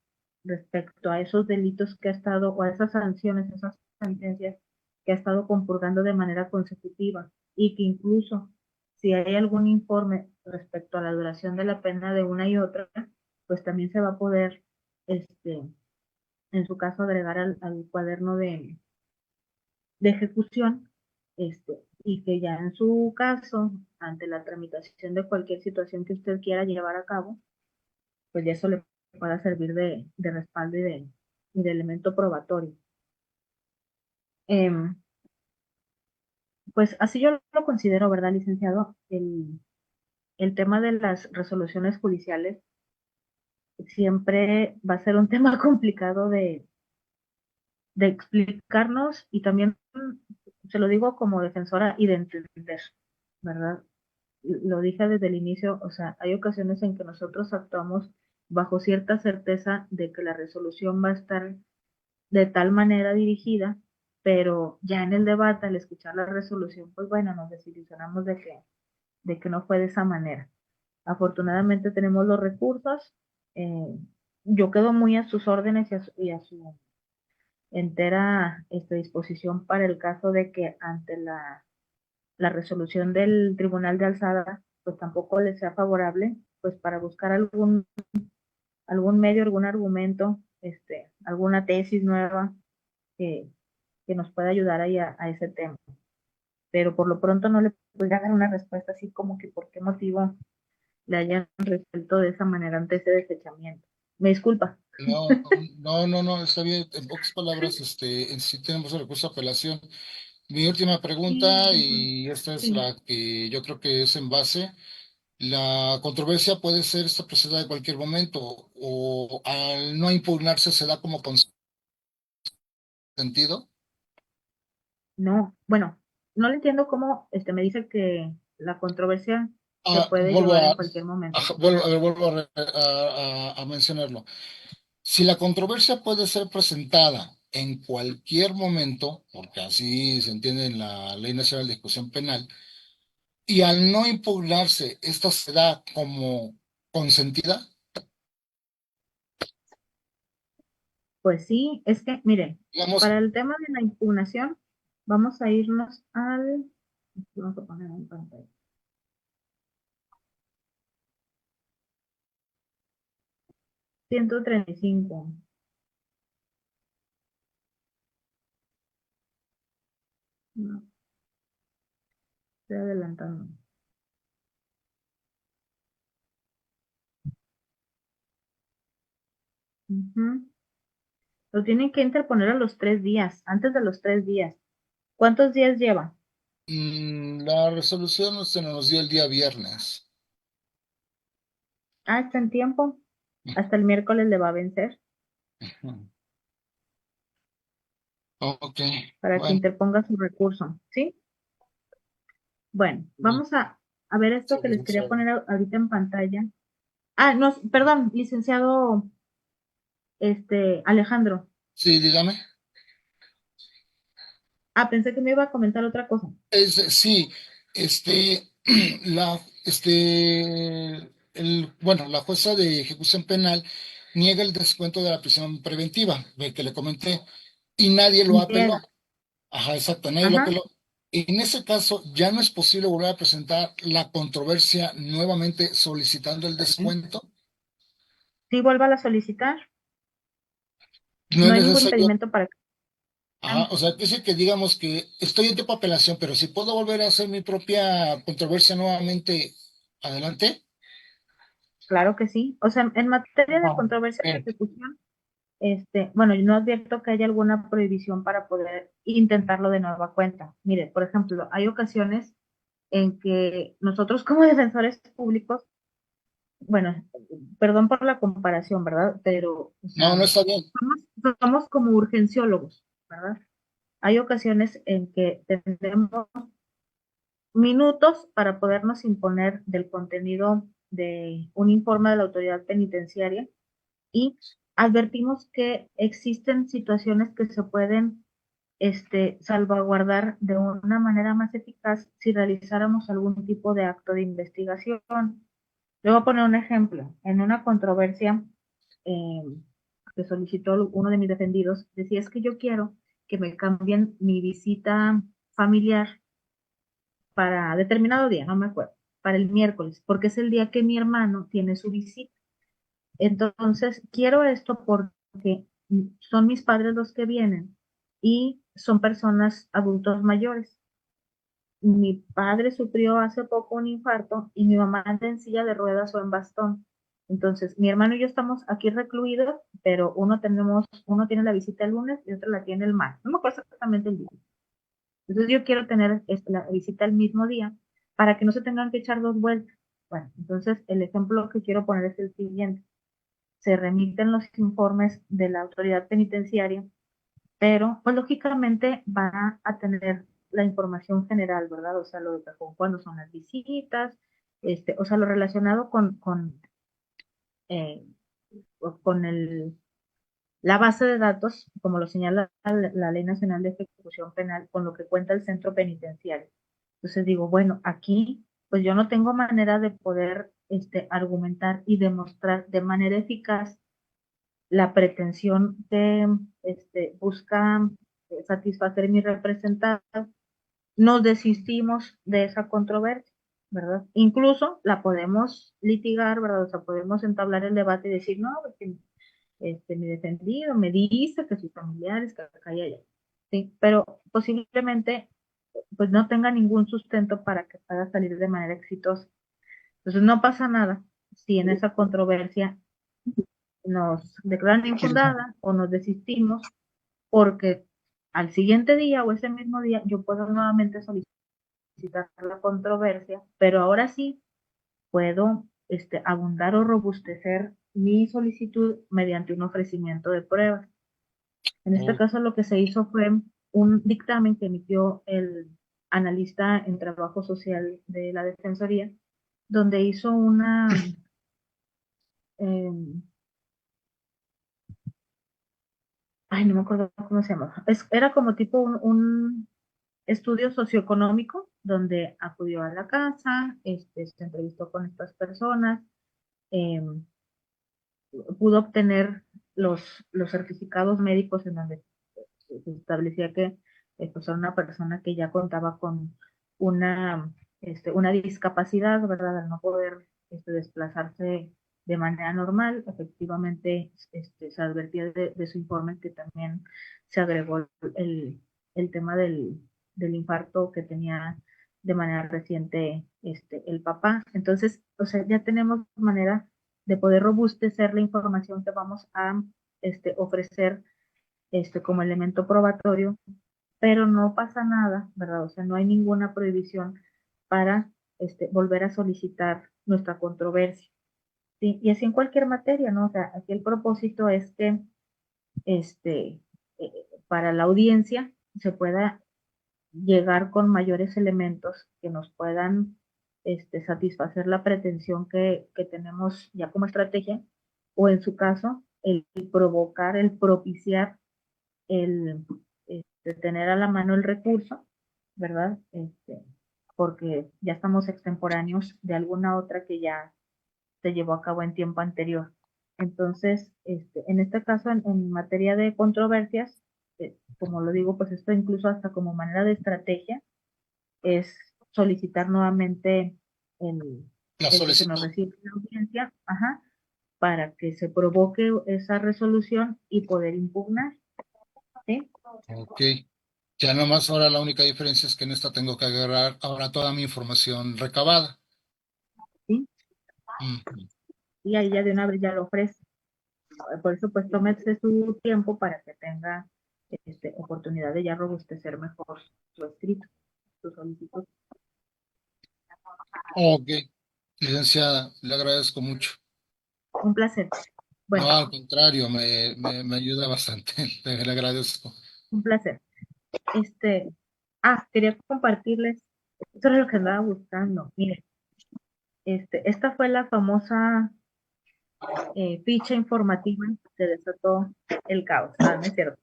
respecto a esos delitos que ha estado, o a esas sanciones, esas sentencias que ha estado compurgando de manera consecutiva, y que incluso si hay algún informe respecto a la duración de la pena de una y otra, pues también se va a poder, en su caso, agregar al cuaderno de ejecución, y que ya en su caso, ante la tramitación de cualquier situación que usted quiera llevar a cabo, pues ya eso le pueda servir de respaldo y de elemento probatorio. Pues así yo lo considero, ¿verdad, licenciado? El tema de las resoluciones judiciales siempre va a ser un tema complicado de explicarnos, y también se lo digo como defensora y de entender, ¿verdad? Lo dije desde el inicio, o sea, hay ocasiones en que nosotros actuamos bajo cierta certeza de que la resolución va a estar de tal manera dirigida, pero ya en el debate, al escuchar la resolución, pues bueno, nos desilusionamos de que no fue de esa manera. Afortunadamente tenemos los recursos, eh, yo quedo muy a sus órdenes y a su entera disposición para el caso de que ante la resolución del Tribunal de Alzada, pues tampoco les sea favorable, pues para buscar algún medio, algún argumento, alguna tesis nueva que, que nos pueda ayudar ahí a ese tema. Pero por lo pronto no le podría dar una respuesta así como que por qué motivo le hayan resuelto de esa manera ante ese desechamiento. Me disculpa. No, está bien. En pocas palabras, sí tenemos el recurso de apelación. Mi última pregunta, y esta es Sí. la que yo creo que es en base. La controversia puede ser esta procesada de cualquier momento, o al no impugnarse se da como consentido. No, bueno, no le entiendo cómo me dice que la controversia se puede llevar en cualquier momento. Vuelvo a mencionarlo. Si la controversia puede ser presentada en cualquier momento, porque así se entiende en la Ley Nacional de Ejecución Penal, y al no impugnarse, esta se da como consentida. Pues sí, es que, miren, Digamos, para el tema de la impugnación, vamos a irnos vamos a poner en pantalla. $135. No, estoy adelantando. Ujú. Lo tienen que interponer a los 3 días, antes de los 3 días. ¿Cuántos días lleva? la resolución se nos dio el día viernes. Ah, está en tiempo. Hasta el miércoles le va a vencer Ok, para que bueno, interponga su recurso, ¿sí? Bueno, vamos a ver esto que les quería poner ahorita en pantalla. Ah, no, perdón, licenciado Alejandro. sí, dígame. Ah, pensé que me iba a comentar otra cosa. Sí, este, la, bueno, la jueza de ejecución penal niega el descuento de la prisión preventiva, de que le comenté, y nadie lo apeló. Niega. Ajá, exacto, nadie lo Ajá. apeló. En ese caso, ya no es posible volver a presentar la controversia nuevamente solicitando el descuento. Sí, vuelva a solicitar. No No es hay ningún necesario. impedimento para que. Ajá, o sea, dice que digamos que estoy en tiempo de apelación, pero si puedo volver a hacer mi propia controversia nuevamente, adelante. Claro que sí. O sea, en materia de Ah, controversia de ok. ejecución, bueno, yo no advierto que haya alguna prohibición para poder intentarlo de nueva cuenta. Mire, por ejemplo, hay ocasiones en que nosotros como defensores públicos, bueno, perdón por la comparación, ¿verdad? Pero, o No, sea, no está bien. somos como urgenciólogos, ¿verdad? Hay ocasiones en que tenemos minutos para podernos imponer del contenido de un informe de la autoridad penitenciaria, y advertimos que existen situaciones que se pueden salvaguardar de una manera más eficaz si realizáramos algún tipo de acto de investigación, Le voy a poner un ejemplo. En una controversia eh, que solicitó uno de mis defendidos, decía, es que yo quiero que me cambien mi visita familiar para determinado día, no me acuerdo, para el miércoles, porque es el día que mi hermano tiene su visita. Entonces, quiero esto porque son mis padres los que vienen y son personas adultos mayores. Mi padre sufrió hace poco un infarto y mi mamá anda en silla de ruedas o en bastón. Entonces, mi hermano y yo estamos aquí recluidos, pero uno tiene la visita el lunes y otro la tiene el martes. No me acuerdo exactamente el día. Entonces, yo quiero tener la visita el mismo día para que no se tengan que echar dos vueltas. Bueno, entonces el ejemplo que quiero poner es el siguiente. Se remiten los informes de la autoridad penitenciaria, pero pues lógicamente va a tener la información general, ¿verdad? O sea, lo de cuándo son las visitas, o sea, lo relacionado eh, con la base de datos, como lo señala la Ley Nacional de Ejecución Penal, con lo que cuenta el centro penitenciario. Entonces digo, bueno, aquí pues yo no tengo manera de poder argumentar y demostrar de manera eficaz la pretensión que busca satisfacer mi representado. Nos desistimos de esa controversia, ¿verdad? Incluso la podemos litigar, ¿verdad? O sea, podemos entablar el debate y decir, no, porque mi defendido me dice que sus familiares, que acá y allá, ¿sí? Pero posiblemente pues no tenga ningún sustento para que pueda salir de manera exitosa. Entonces no pasa nada si en esa controversia nos declaran infundada o nos desistimos, porque al siguiente día o ese mismo día yo puedo nuevamente solicitar la controversia, pero ahora sí puedo abundar o robustecer mi solicitud mediante un ofrecimiento de pruebas. En este Oh, caso lo que se hizo fue un dictamen que emitió el analista en trabajo social de la Defensoría, donde hizo eh, ay, no me acuerdo cómo se llama, era como tipo un estudio socioeconómico, donde acudió a la casa, se entrevistó con estas personas, eh, pudo obtener los certificados médicos en donde se establecía que pues, era una persona que ya contaba con una, una discapacidad, ¿verdad? Al no poder desplazarse de manera normal, efectivamente se advertía de su informe que también se agregó el tema del infarto que tenía de manera reciente el papá. Entonces, o sea, ya tenemos manera de poder robustecer la información que vamos a ofrecer como elemento probatorio, pero no pasa nada, ¿verdad? O sea, no hay ninguna prohibición para volver a solicitar nuestra controversia. ¿Sí? Y así en cualquier materia, ¿no? O sea, aquí el propósito es que este, para la audiencia se pueda llegar con mayores elementos que nos puedan satisfacer la pretensión que tenemos ya como estrategia, o en su caso, el provocar, el propiciar el tener a la mano el recurso, ¿verdad? Porque ya estamos extemporáneos de alguna otra que ya se llevó a cabo en tiempo anterior. Entonces, en este caso, en materia de controversias, como lo digo, pues esto incluso hasta como manera de estrategia es solicitar nuevamente el, la el que se nos solicitud. reciba la audiencia, ajá, para que se provoque esa resolución y poder impugnar, ¿sí? Ok. Ya nomás ahora la única diferencia es que en esta tengo que agarrar ahora toda mi información recabada. ¿Sí? Ujú. Y ahí ya de una vez ya lo ofrece. Por eso, pues tómese su tiempo para que tenga oportunidad de ya robustecer mejor su escrito, su solicitud. Ok, licenciada, le agradezco mucho. Un placer. No, Bueno, al contrario, me ayuda bastante. Le agradezco. un placer. Este, quería compartirles, esto es lo que andaba buscando. Miren, esta fue la famosa ficha informativa que desató el caos. No es cierto.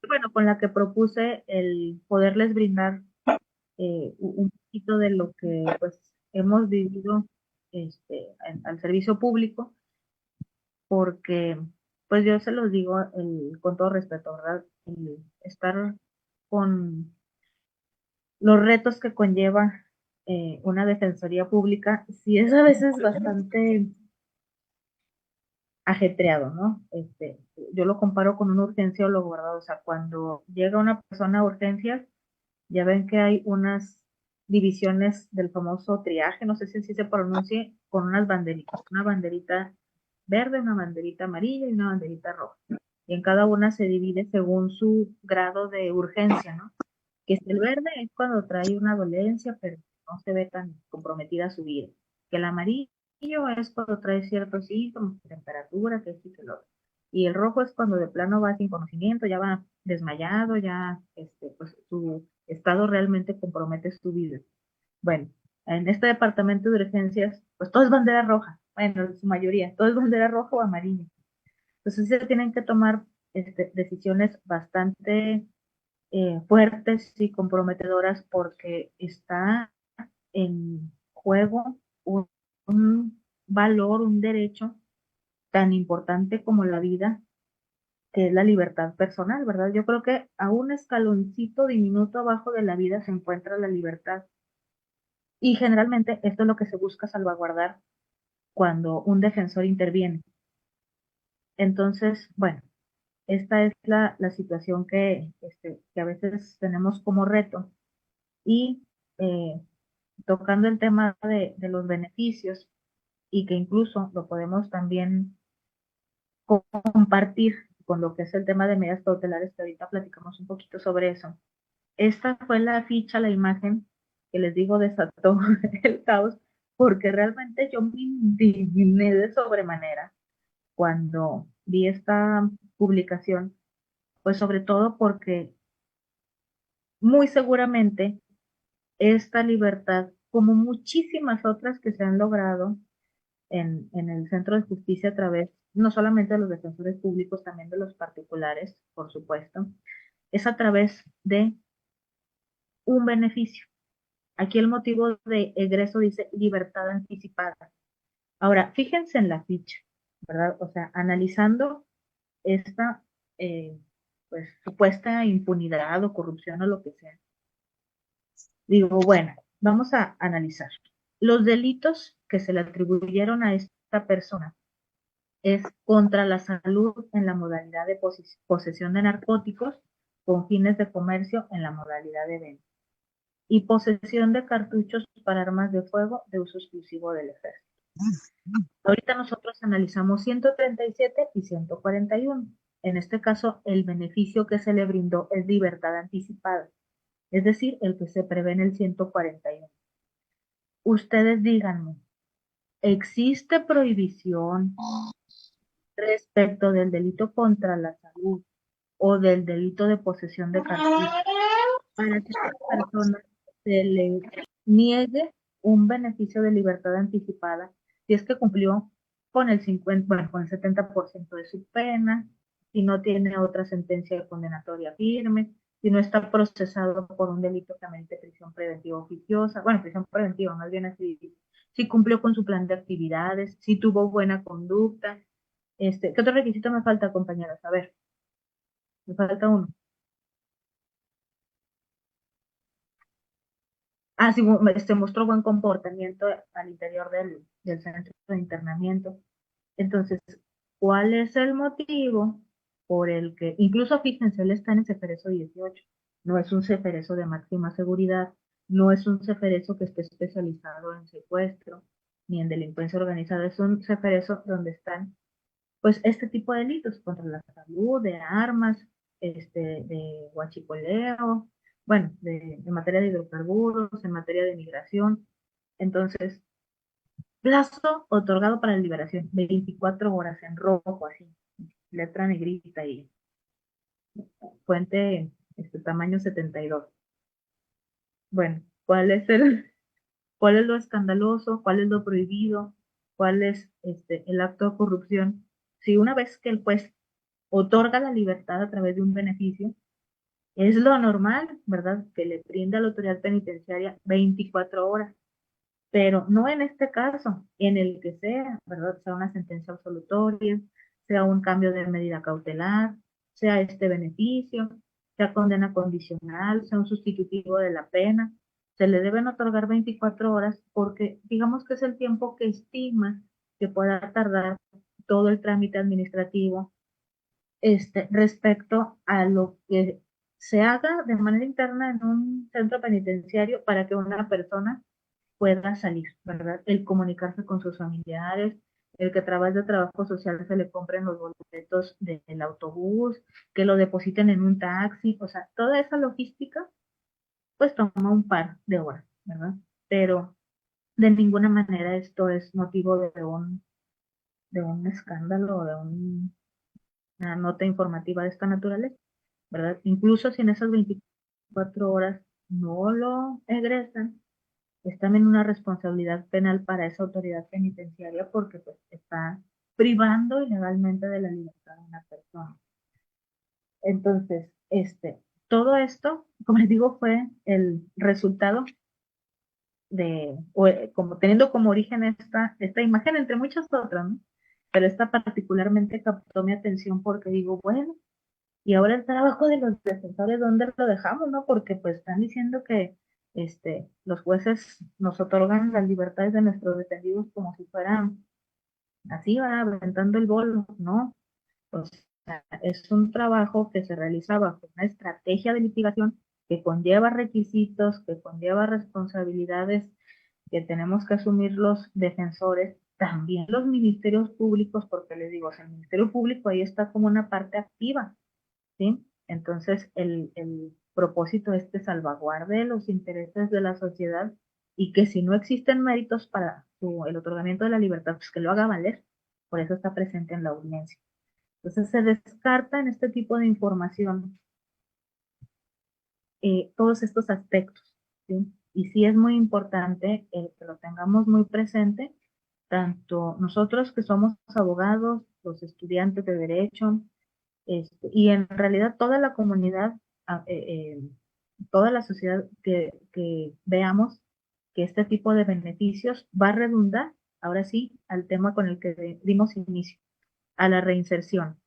Bueno, con la que propuse el poderles brindar un poquito de lo que pues hemos vivido al servicio público, porque, pues yo se los digo con todo respeto, ¿verdad? El estar con los retos que conlleva una defensoría pública, sí es a veces bastante ajetreado, ¿no? Yo lo comparo con una urgenciólogo, ¿verdad? O sea, cuando llega una persona a urgencias, ya ven que hay unas divisiones del famoso triaje, no sé si así se pronuncie, con unas banderitas, una banderita verde, una banderita amarilla y una banderita roja. Y en cada una se divide según su grado de urgencia, ¿no? Que el verde es cuando trae una dolencia, pero no se ve tan comprometida su vida. Que el amarillo es cuando trae ciertos síntomas, temperatura, que sí, que lo otro. Y el rojo es cuando de plano va sin conocimiento, ya va desmayado, ya pues su estado realmente compromete su vida. Bueno, en este departamento de urgencias, pues todo es bandera roja, bueno, en su mayoría, todo es bandera roja o amarilla. Entonces se tienen que tomar decisiones bastante fuertes y comprometedoras porque está en juego un valor, un derecho tan importante como la vida, que es la libertad personal, ¿verdad? Yo creo que a un escaloncito diminuto abajo de la vida se encuentra la libertad. Y generalmente esto es lo que se busca salvaguardar cuando un defensor interviene. Entonces, bueno, esta es la situación que a veces tenemos como reto. Y eh, tocando el tema de los beneficios, y que incluso lo podemos también compartir con lo que es el tema de medidas cautelares, que ahorita platicamos un poquito sobre eso. Esta fue la ficha, la imagen que les digo desató el caos, porque realmente yo me indigné de sobremanera cuando vi esta publicación, pues sobre todo porque muy seguramente esta libertad, como muchísimas otras que se han logrado en el Centro de Justicia a través no solamente de los defensores públicos, también de los particulares, por supuesto, es a través de un beneficio. Aquí el motivo de egreso dice libertad anticipada. Ahora, fíjense en la ficha, ¿verdad? O sea, analizando esta pues supuesta impunidad o corrupción o lo que sea. Digo, bueno, vamos a analizar. Los delitos que se le atribuyeron a esta persona es contra la salud en la modalidad de posesión de narcóticos con fines de comercio en la modalidad de venta y posesión de cartuchos para armas de fuego de uso exclusivo del ejército. Ahorita nosotros analizamos 137 y 141. En este caso, el beneficio que se le brindó es libertad anticipada, es decir, el que se prevé en el 141. Ustedes díganme, ¿existe prohibición respecto del delito contra la salud o del delito de posesión de cartuchos para que a esta persona se le niegue un beneficio de libertad anticipada si es que cumplió con el 50, bueno, con el 70% de su pena, si no tiene otra sentencia condenatoria firme, si no está procesado por un delito que amerite prisión preventiva oficiosa, bueno, prisión preventiva, más bien así, si cumplió con su plan de actividades, si tuvo buena conducta. ¿Qué otro requisito me falta, compañeras? A ver, me falta uno. Sí, mostró buen comportamiento al interior del centro de internamiento. Entonces, ¿cuál es el motivo por el que, incluso fíjense, él está en el Ceferezo 18, no es un Ceferezo de máxima seguridad, no es un Ceferezo que esté especializado en secuestro, ni en delincuencia organizada, es un Ceferezo donde están, pues, este tipo de delitos contra la salud, de armas, de huachicoleo, bueno, en materia de hidrocarburos, en materia de migración. Entonces, plazo otorgado para la liberación, 24 horas en rojo, así, letra negrita y fuente tamaño 72. Bueno, ¿cuál es lo escandaloso? ¿Cuál es lo prohibido? ¿Cuál es el acto de corrupción? Si una vez que el juez otorga la libertad a través de un beneficio, es lo normal, ¿verdad? Que le brinda a la autoridad penitenciaria 24 horas. pero no en este caso, en el que sea, ¿verdad? Sea una sentencia absolutoria, sea un cambio de medida cautelar, sea este beneficio, sea condena condicional, sea un sustitutivo de la pena, se le deben otorgar 24 horas porque digamos que es el tiempo que estima que pueda tardar todo el trámite administrativo respecto a lo que se haga de manera interna en un centro penitenciario para que una persona pueda salir, ¿verdad? El comunicarse con sus familiares, el que a través de trabajo social se le compren los boletos del autobús, que lo depositen en un taxi, o sea, toda esa logística, pues toma un par de horas, ¿verdad? Pero de ninguna manera esto es motivo de un escándalo o de una nota informativa de esta naturaleza, ¿verdad? Incluso si en esas 24 horas no lo egresan, es también una responsabilidad penal para esa autoridad penitenciaria porque pues está privando ilegalmente de la libertad de una persona. Entonces, todo esto, como les digo, fue el resultado como teniendo como origen esta imagen entre muchas otras, ¿no? Pero esta particularmente captó mi atención porque digo, bueno, y ahora el trabajo de los defensores, ¿dónde lo dejamos, no? Porque pues están diciendo que los jueces nos otorgan las libertades de nuestros detenidos como si fueran así, va aventando el bolo, ¿no? O sea, es un trabajo que se realiza bajo una estrategia de litigación que conlleva requisitos, que conlleva responsabilidades que tenemos que asumir los defensores, también los ministerios públicos, porque les digo, o sea, el Ministerio Público ahí está como una parte activa, ¿sí? Entonces, el propósito es que salvaguarde los intereses de la sociedad y que si no existen méritos para el otorgamiento de la libertad, pues que lo haga valer. Por eso está presente en la audiencia. Entonces, se descarta en este tipo de información todos estos aspectos, ¿sí? Y sí es muy importante que lo tengamos muy presente, tanto nosotros que somos abogados, los estudiantes de derecho, y en realidad toda la comunidad, ah, toda la sociedad que veamos que este tipo de beneficios va a redundar, ahora sí, al tema con el que dimos inicio, a la reinserción.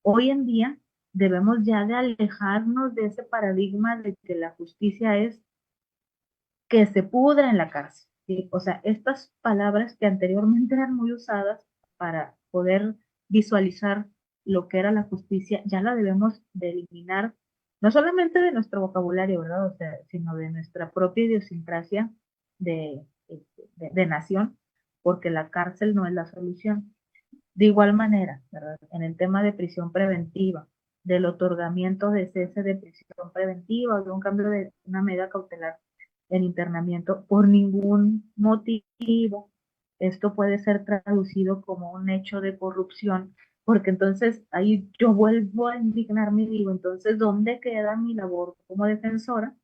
Hoy en día debemos ya de alejarnos de ese paradigma de que la justicia es que se pudra en la cárcel, ¿sí? O sea, estas palabras que anteriormente eran muy usadas para poder visualizar lo que era la justicia, ya la debemos de eliminar, no solamente de nuestro vocabulario, ¿verdad? O sea, sino de nuestra propia idiosincrasia de nación, porque la cárcel no es la solución. De igual manera, ¿verdad? En el tema de prisión preventiva, del otorgamiento de cese de prisión preventiva o de un cambio de una medida cautelar en internamiento por ningún motivo, esto puede ser traducido como un hecho de corrupción, porque entonces ahí yo vuelvo a indignarme y digo, entonces, ¿dónde queda mi labor como defensora?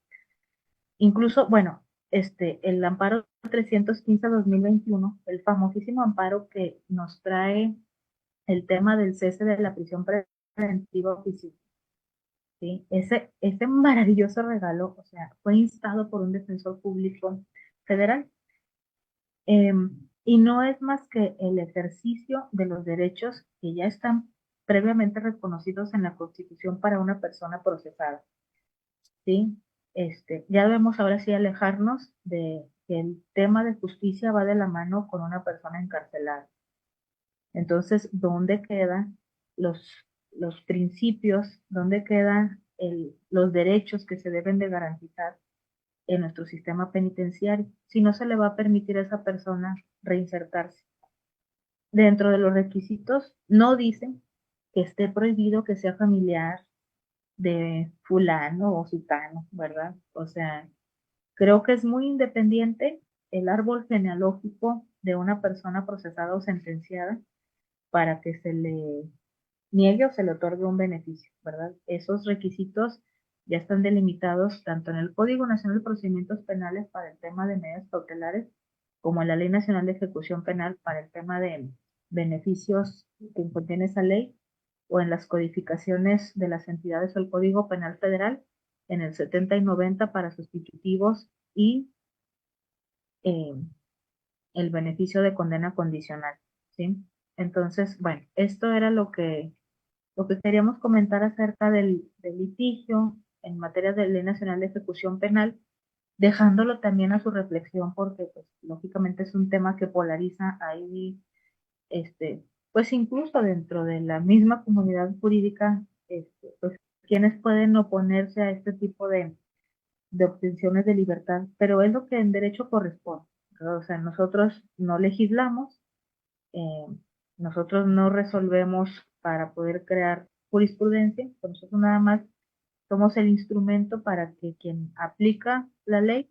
Incluso, bueno, el amparo 315-2021, el famosísimo amparo que nos trae el tema del cese de la prisión preventiva oficiosa, ¿sí? Ese maravilloso regalo, o sea, fue instado por un defensor público federal, y no es más que el ejercicio de los derechos que ya están previamente reconocidos en la Constitución para una persona procesada, ¿sí? Ya debemos ahora sí alejarnos de que el tema de justicia va de la mano con una persona encarcelada. Entonces, ¿dónde quedan los principios? ¿Dónde quedan los derechos que se deben de garantizar en nuestro sistema penitenciario? Si no se le va a permitir a esa persona reinsertarse. Dentro de los requisitos, no dicen que esté prohibido que sea familiar de fulano o sutano, ¿verdad? O sea, creo que es muy independiente el árbol genealógico de una persona procesada o sentenciada para que se le niegue o se le otorgue un beneficio, ¿verdad? Esos requisitos ya están delimitados tanto en el Código Nacional de Procedimientos Penales para el tema de medidas cautelares, como en la Ley Nacional de Ejecución Penal para el tema de beneficios que contiene esa ley, o en las codificaciones de las entidades o el Código Penal Federal, en el 70 y 90 para sustitutivos y el beneficio de condena condicional, ¿sí? Entonces, bueno, esto era lo que queríamos comentar acerca del litigio en materia de Ley Nacional de Ejecución Penal, dejándolo también a su reflexión porque, pues, lógicamente es un tema que polariza ahí, pues incluso dentro de la misma comunidad jurídica, pues quienes pueden oponerse a este tipo de obtenciones de libertad, pero es lo que en derecho corresponde, ¿verdad? O sea, nosotros no legislamos, eh, nosotros no resolvemos para poder crear jurisprudencia, pues nosotros nada más somos el instrumento para que quien aplica la ley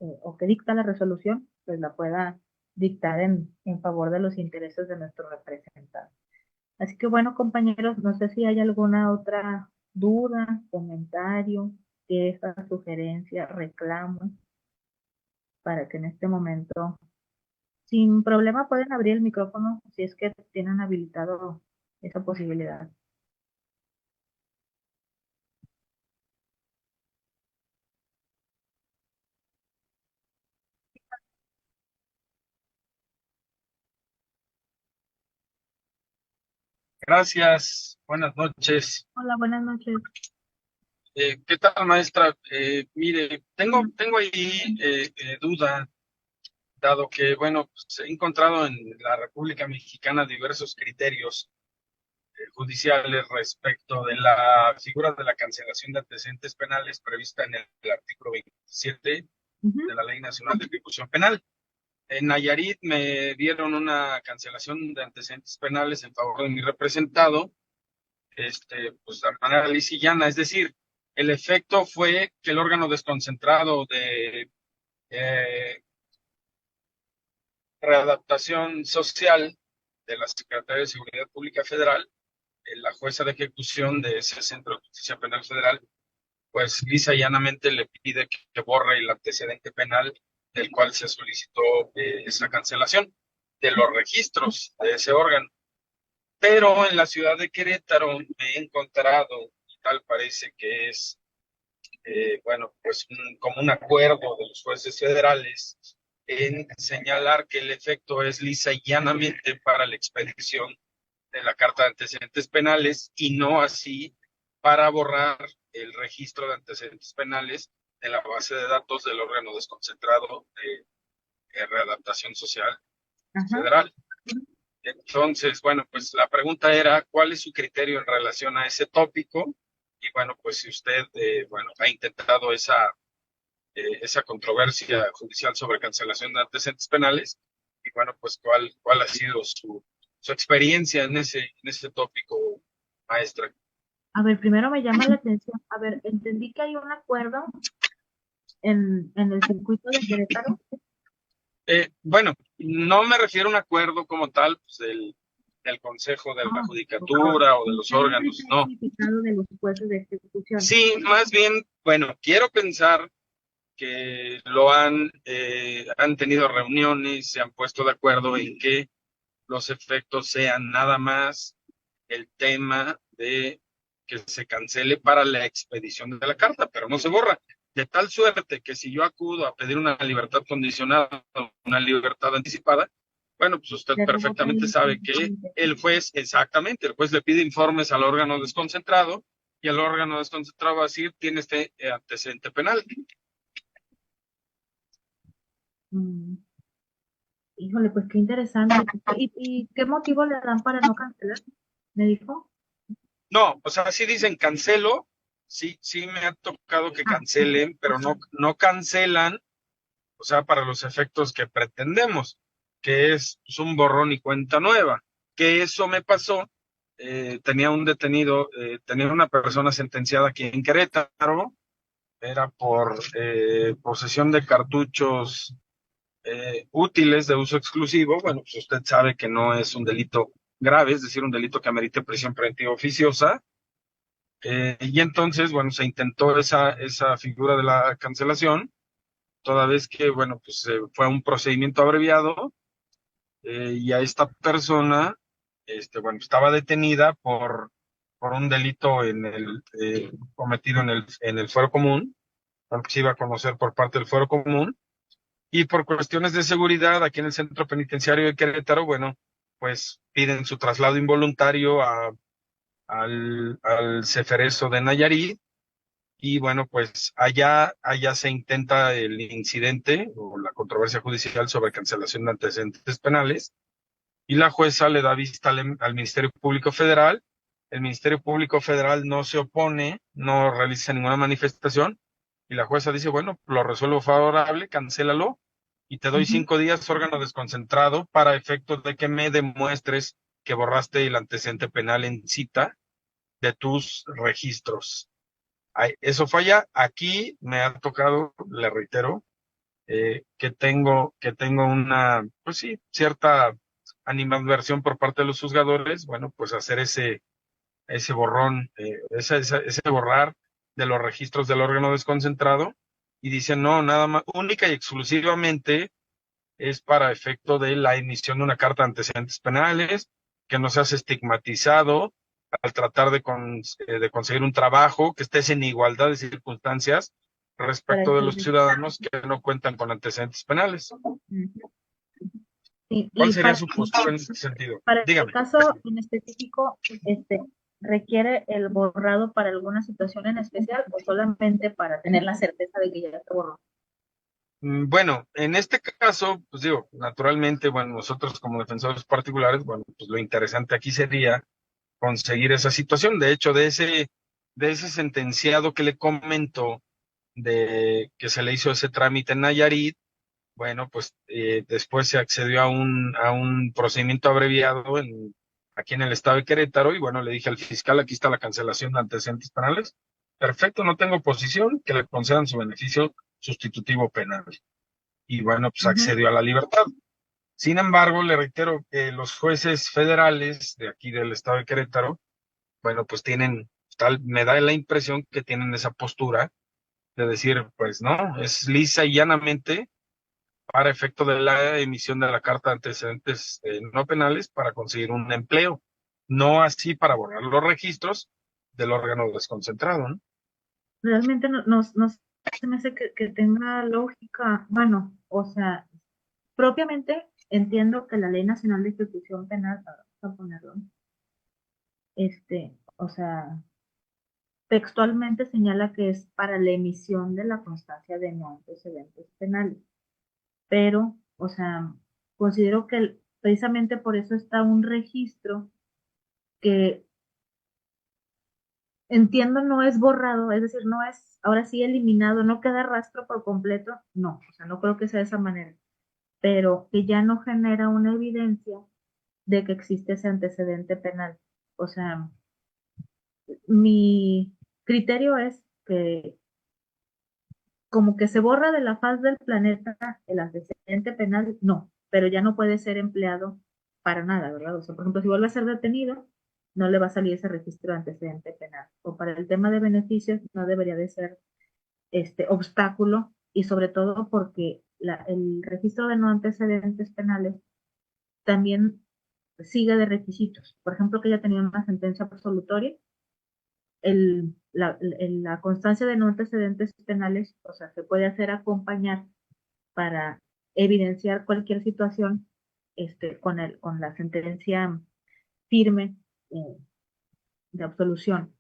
o que dicta la resolución, pues la pueda dictar en favor de los intereses de nuestro representante. Así que bueno, compañeros, no sé si hay alguna otra duda, comentario, queja, sugerencia, reclamo, para que en este momento, sin problema, pueden abrir el micrófono si es que tienen habilitado esa posibilidad. Gracias, buenas noches. Hola, buenas noches. ¿Qué tal, maestra? Mire, tengo ahí duda, dado que, bueno, pues, he encontrado en la República Mexicana diversos criterios judiciales respecto de la figura de la cancelación de antecedentes penales prevista en el artículo 27 de la Ley Nacional de Ejecución Penal. En Nayarit me dieron una cancelación de antecedentes penales en favor de mi representado, pues de manera lisa y llana, es decir, el efecto fue que el órgano desconcentrado de readaptación social de la Secretaría de Seguridad Pública Federal, la jueza de ejecución de ese Centro de Justicia Penal Federal, pues lisa y llanamente le pide que borre el antecedente penal del cual se solicitó esa cancelación de los registros de ese órgano. Pero en la ciudad de Querétaro me he encontrado, y tal parece que es, bueno, pues como un acuerdo de los jueces federales en señalar que el efecto es lisa y llanamente para la expedición de la carta de antecedentes penales y no así para borrar el registro de antecedentes penales de la base de datos del órgano desconcentrado de readaptación social federal. Entonces, bueno, pues la pregunta era, ¿cuál es su criterio en relación a ese tópico? Y bueno, pues si usted, bueno, ha intentado esa controversia judicial sobre cancelación de antecedentes penales, y bueno, pues cuál ha sido su experiencia en ese tópico, maestra. A ver, primero me llama la atención, a ver, entendí que hay un acuerdo en el circuito de Querétaro. Bueno, no me refiero a un acuerdo como tal, pues del Consejo de la Judicatura o de los órganos, no. De los jueces de ejecución. Sí, más bien, bueno, quiero pensar que lo han tenido reuniones, se han puesto de acuerdo en que los efectos sean nada más el tema de que se cancele para la expedición de la carta, pero no se borra. De tal suerte que si yo acudo a pedir una libertad condicionada, una libertad anticipada, bueno, pues usted perfectamente sabe que el juez le pide informes al órgano desconcentrado y el órgano desconcentrado va a decir, tiene este antecedente penal. Híjole, pues qué interesante. ¿Y qué motivo le dan para no cancelar? ¿Me dijo? No, o sea, sí dicen cancelo, sí me ha tocado que cancelen, pero no cancelan, o sea, para los efectos que pretendemos, que es pues, un borrón y cuenta nueva. Que eso me pasó, tenía un detenido, tenía una persona sentenciada aquí en Querétaro, era por posesión de cartuchos útiles de uso exclusivo. Bueno, pues usted sabe que no es un delito grave, es decir, un delito que amerite prisión preventiva oficiosa. Y entonces, bueno, se intentó esa figura de la cancelación, toda vez que, bueno, pues fue un procedimiento abreviado y a esta persona, bueno, estaba detenida por un delito cometido en el fuero común, algo que se iba a conocer por parte del fuero común, Y por cuestiones de seguridad, aquí en el centro penitenciario de Querétaro, bueno, pues piden su traslado involuntario al Ceferezo de Nayarit. Y bueno, pues allá se intenta el incidente o la controversia judicial sobre cancelación de antecedentes penales, y la jueza le da vista al Ministerio Público Federal. El Ministerio Público Federal no se opone, no realiza ninguna manifestación, y la jueza dice, bueno, lo resuelvo favorable, cancélalo, y te doy 5 días, órgano desconcentrado, para efectos de que me demuestres que borraste el antecedente penal en cita de tus registros. Eso falla. Aquí me ha tocado, le reitero, que tengo una, pues sí, cierta animadversión por parte de los juzgadores, bueno, pues hacer ese borrón, ese borrar de los registros del órgano desconcentrado, y dicen, no, nada más, única y exclusivamente es para efecto de la emisión de una carta de antecedentes penales, que no seas estigmatizado al tratar de conseguir un trabajo, que estés en igualdad de circunstancias respecto de los ciudadanos que no cuentan con antecedentes penales. ¿Cuál sería su postura en este sentido? Para Dígame. el caso en específico, ¿requiere el borrado para alguna situación en especial o solamente para tener la certeza de que ya se borró? Bueno, en este caso, pues digo, naturalmente, bueno, nosotros como defensores particulares, bueno, pues lo interesante aquí sería conseguir esa situación. De hecho, de ese sentenciado que le comento, de que se le hizo ese trámite en Nayarit, bueno, pues después se accedió a un procedimiento abreviado aquí en el estado de Querétaro, y bueno, le dije al fiscal, aquí está la cancelación de antecedentes penales. Perfecto, no tengo oposición, que le concedan su beneficio sustitutivo penal. Y bueno, pues accedió a la libertad. Sin embargo, le reitero que los jueces federales de aquí del estado de Querétaro, bueno, pues me da la impresión que tienen esa postura de decir, pues no, es lisa y llanamente para efecto de la emisión de la carta de antecedentes no penales para conseguir un empleo, no así para borrar los registros del órgano desconcentrado, ¿no? Realmente no se me hace que tenga lógica. Bueno, o sea, propiamente entiendo que la Ley Nacional de Ejecución Penal, vamos a ponerlo, o sea, textualmente señala que es para la emisión de la constancia de no antecedentes penales. Pero, o sea, considero que precisamente por eso está un registro que entiendo no es borrado, es decir, no es ahora sí eliminado, no queda rastro por completo, no, o sea, no creo que sea de esa manera, pero que ya no genera una evidencia de que existe ese antecedente penal. O sea, mi criterio es que como que se borra de la faz del planeta el antecedente penal, no, pero ya no puede ser empleado para nada, ¿verdad? O sea, por ejemplo, si vuelve a ser detenido, no le va a salir ese registro de antecedente penal. O para el tema de beneficios, no debería de ser obstáculo, y sobre todo porque el registro de no antecedentes penales también sigue de requisitos. Por ejemplo, que ya tenía una sentencia absolutoria, la constancia de no antecedentes penales, o sea, se puede hacer acompañar para evidenciar cualquier situación con la sentencia firme de absolución.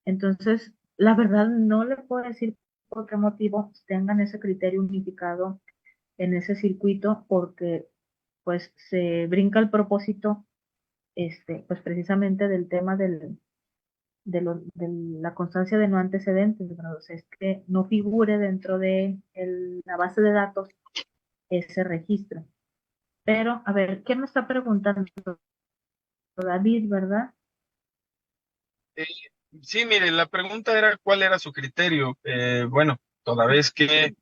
Entonces, la verdad no le puedo decir por qué motivo tengan ese criterio unificado en ese circuito, porque pues se brinca el propósito, pues precisamente del tema de la constancia de no antecedentes, ¿verdad? O sea, es que no figure dentro de la base de datos ese registro. Pero, a ver, ¿quién me está preguntando? David, ¿verdad? Sí, mire, la pregunta era cuál era su criterio. Bueno, toda vez que,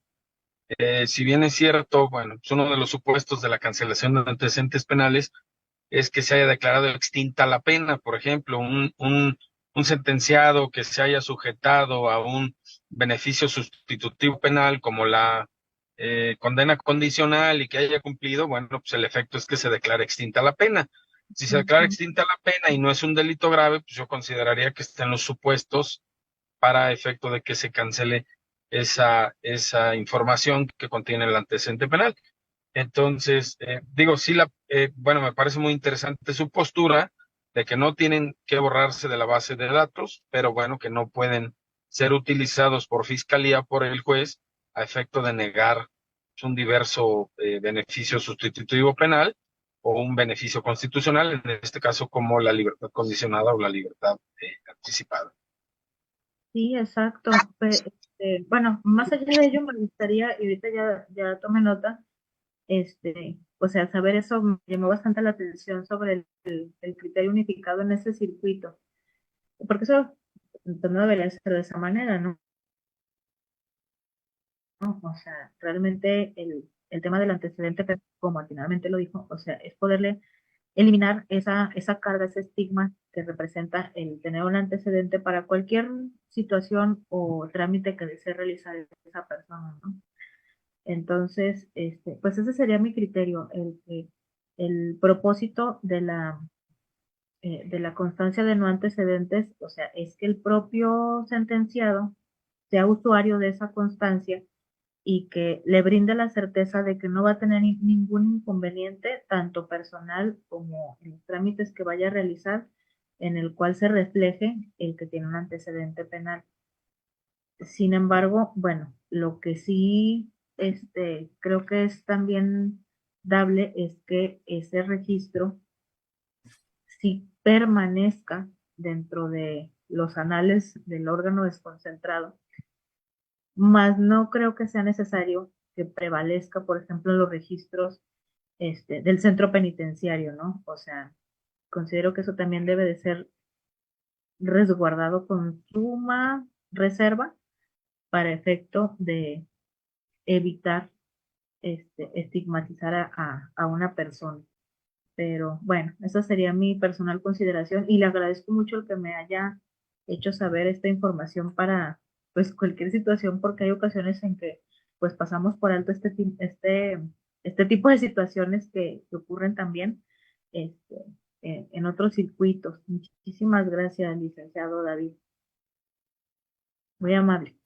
si bien es cierto, bueno, pues uno de los supuestos de la cancelación de antecedentes penales es que se haya declarado extinta la pena. Por ejemplo, un sentenciado que se haya sujetado a un beneficio sustitutivo penal como la condena condicional y que haya cumplido, bueno, pues el efecto es que se declara extinta la pena. Si se declara extinta la pena y no es un delito grave, pues yo consideraría que están los supuestos para efecto de que se cancele esa información que contiene el antecedente penal. Entonces, digo, sí, bueno, me parece muy interesante su postura de que no tienen que borrarse de la base de datos, pero bueno, que no pueden ser utilizados por fiscalía, por el juez, a efecto de negar un diverso beneficio sustitutivo penal o un beneficio constitucional, en este caso como la libertad condicionada o la libertad anticipada. Sí, exacto. Bueno, más allá de ello, me gustaría, y ahorita ya tomé nota, o sea, saber eso me llamó bastante la atención sobre el criterio unificado en ese circuito, porque eso pues, no debería ser de esa manera, ¿no? O sea, realmente el tema del antecedente, como finalmente lo dijo, o sea, es poderle eliminar esa carga, ese estigma que representa el tener un antecedente para cualquier situación o trámite que desee realizar esa persona, ¿no? Entonces, pues ese sería mi criterio, el propósito de la constancia de no antecedentes, o sea, es que el propio sentenciado sea usuario de esa constancia y que le brinde la certeza de que no va a tener ningún inconveniente, tanto personal como en los trámites que vaya a realizar, en el cual se refleje el que tiene un antecedente penal. Sin embargo, bueno, lo que sí creo que es también dable es que ese registro sí permanezca dentro de los anales del órgano desconcentrado, más no creo que sea necesario que prevalezca, por ejemplo, en los registros del centro penitenciario, ¿no? O sea, considero que eso también debe de ser resguardado con suma reserva para efecto de evitar estigmatizar a una persona. Pero bueno, esa sería mi personal consideración y le agradezco mucho el que me haya hecho saber esta información para pues cualquier situación, porque hay ocasiones en que pues pasamos por alto este tipo de situaciones que ocurren también este, en otros circuitos. Muchísimas gracias, licenciado David. Muy amable,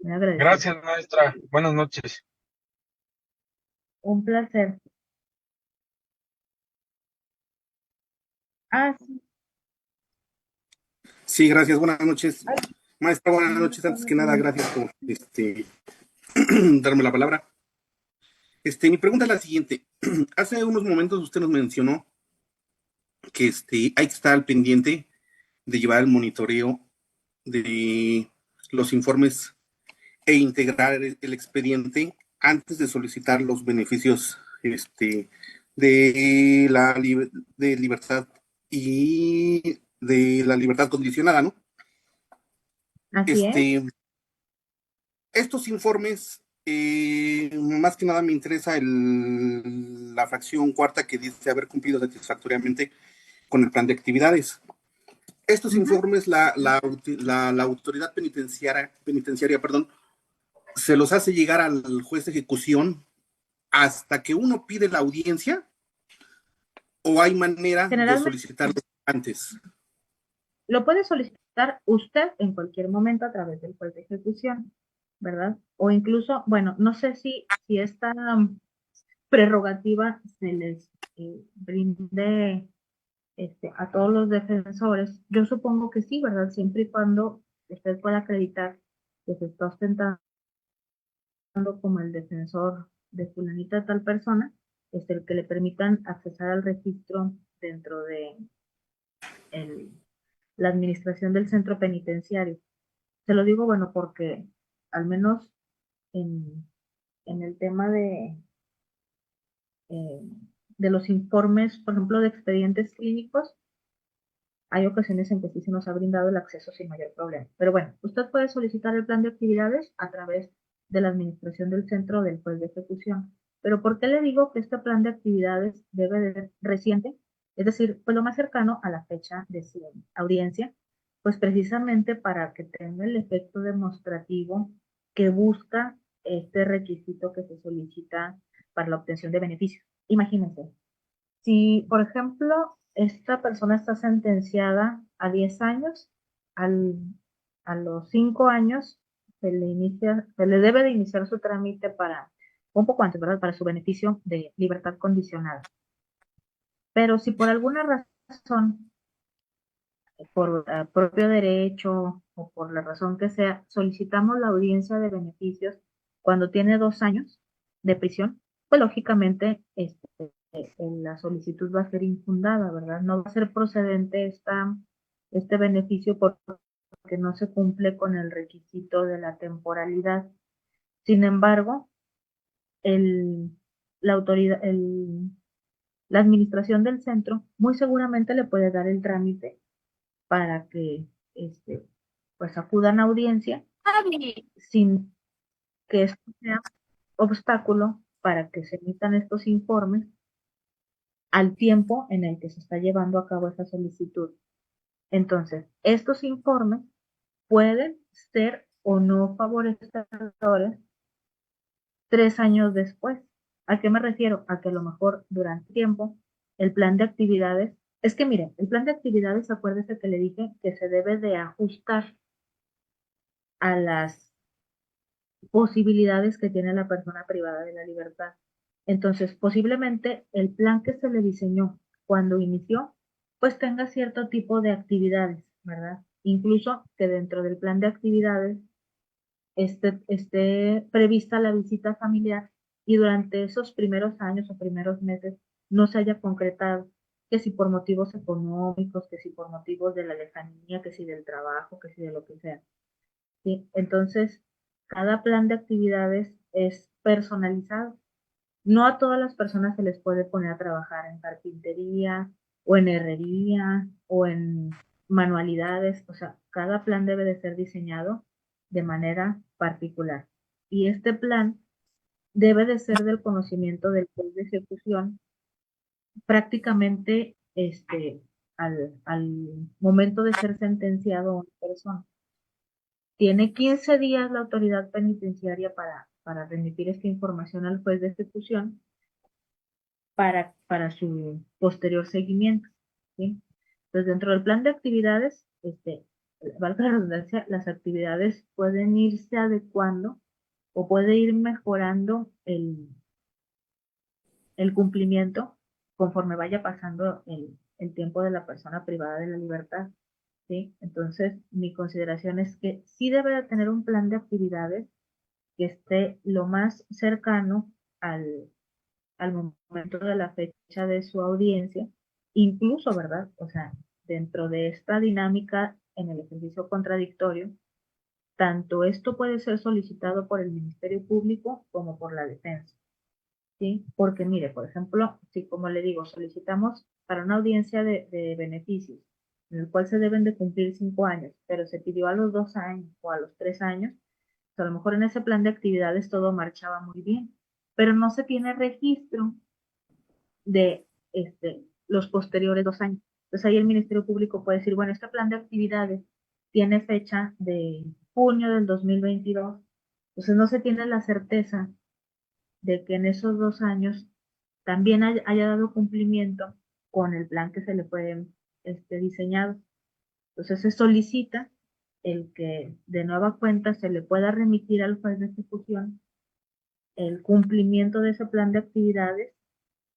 muy agradecido. Gracias, maestra. Buenas noches. Un placer. Ah, sí. Sí, gracias. Buenas noches. Ay, Maestra, buenas no, noches. Antes que nada, no. gracias por darme la palabra. Mi pregunta es la siguiente. Hace unos momentos usted nos mencionó que hay que estar al pendiente de llevar el monitoreo de los informes e integrar el expediente antes de solicitar los beneficios de libertad y de la libertad condicionada, ¿no? Así es. Estos informes, más que nada me interesa la fracción cuarta que dice haber cumplido satisfactoriamente con el plan de actividades. Estos informes, la autoridad penitenciaria, perdón, se los hace llegar al juez de ejecución hasta que uno pide la audiencia, o hay manera de Generalmente solicitarlo antes. lo puede solicitar usted en cualquier momento a través del juez de ejecución, ¿verdad? O incluso, bueno, no sé si esta prerrogativa se les brinde a todos los defensores. Yo supongo que sí, ¿verdad? Siempre y cuando usted pueda acreditar que se está ostentando como el defensor de fulanita de tal persona, es el que le permitan accesar al registro dentro de la administración del centro penitenciario. Se lo digo, bueno, porque al menos en, en el tema eh, de los informes, por ejemplo, de expedientes clínicos, hay ocasiones en que sí se nos ha brindado el acceso sin mayor problema. Pero bueno, usted puede solicitar el plan de actividades a través de la administración del centro del juez de ejecución. Pero ¿por qué le digo que este plan de actividades debe de ser reciente? Es decir, pues lo más cercano a la fecha de su audiencia, pues precisamente para que tenga el efecto demostrativo que busca este requisito que se solicita para la obtención de beneficios. Imagínense, si, por ejemplo, esta persona está sentenciada a 10 años, al, a los 5 años se le debe de iniciar su trámite para, un poco antes, ¿verdad? Para su beneficio de libertad condicional. Pero si por alguna razón, por propio derecho o por la razón que sea, solicitamos la audiencia de beneficios cuando tiene 2 años de prisión, pues lógicamente la solicitud va a ser infundada, ¿verdad? No va a ser procedente este beneficio porque no se cumple con el requisito de la temporalidad. Sin embargo, la autoridad, la administración del centro muy seguramente le puede dar el trámite para que pues acudan a audiencia sin que esto sea obstáculo para que se emitan estos informes al tiempo en el que se está llevando a cabo esa solicitud. Entonces, estos informes pueden ser o no favorecedores 3 años después. ¿A qué me refiero? A que a lo mejor durante tiempo el plan de actividades, es que miren, el plan de actividades, acuérdese que le dije que se debe de ajustar a las posibilidades que tiene la persona privada de la libertad. Entonces, posiblemente el plan que se le diseñó cuando inició, pues tenga cierto tipo de actividades, ¿verdad? Incluso que dentro del plan de actividades esté prevista la visita familiar y durante esos primeros años o primeros meses no se haya concretado, que si por motivos económicos, que si por motivos de la lejanía, que si del trabajo, que si de lo que sea. ¿Sí? Entonces, cada plan de actividades es personalizado. No a todas las personas se les puede poner a trabajar en carpintería o en herrería o en manualidades. O sea, cada plan debe de ser diseñado de manera particular. Y este plan debe de ser del conocimiento del juez de ejecución prácticamente al momento de ser sentenciado a una persona. Tiene 15 días la autoridad penitenciaria para remitir esta información al juez de ejecución para su posterior seguimiento. ¿Sí? Entonces, dentro del plan de actividades, valga la redundancia, las actividades pueden irse adecuando o puede ir mejorando el cumplimiento conforme vaya pasando el tiempo de la persona privada de la libertad. ¿Sí? Entonces, mi consideración es que sí debe de tener un plan de actividades que esté lo más cercano al momento de la fecha de su audiencia, incluso, ¿verdad? O sea, dentro de esta dinámica en el ejercicio contradictorio, tanto esto puede ser solicitado por el Ministerio Público como por la defensa. ¿Sí? Porque mire, por ejemplo, si como le digo, solicitamos para una audiencia de beneficios, en el cual se deben de cumplir 5 años, pero se pidió a los 2 años o a los 3 años, pues a lo mejor en ese plan de actividades todo marchaba muy bien, pero no se tiene registro de los posteriores 2 años. Entonces ahí el Ministerio Público puede decir, bueno, este plan de actividades tiene fecha de junio del 2022, entonces no se tiene la certeza de que en esos 2 años también haya dado cumplimiento con el plan que se le fue diseñado. Entonces se solicita el que de nueva cuenta se le pueda remitir al juez de ejecución el cumplimiento de ese plan de actividades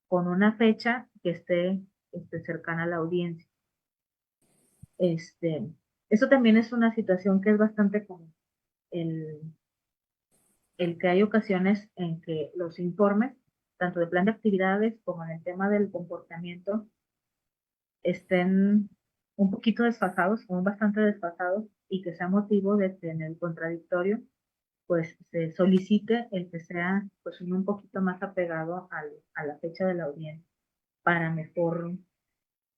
con una fecha que esté cercana a la audiencia. Eso también es una situación que es bastante común. El que hay ocasiones en que los informes, tanto de plan de actividades como en el tema del comportamiento, estén un poquito desfasados, o bastante desfasados, y que sea motivo de que en el contradictorio pues se solicite el que sea pues un poquito más apegado a la fecha de la audiencia para mejor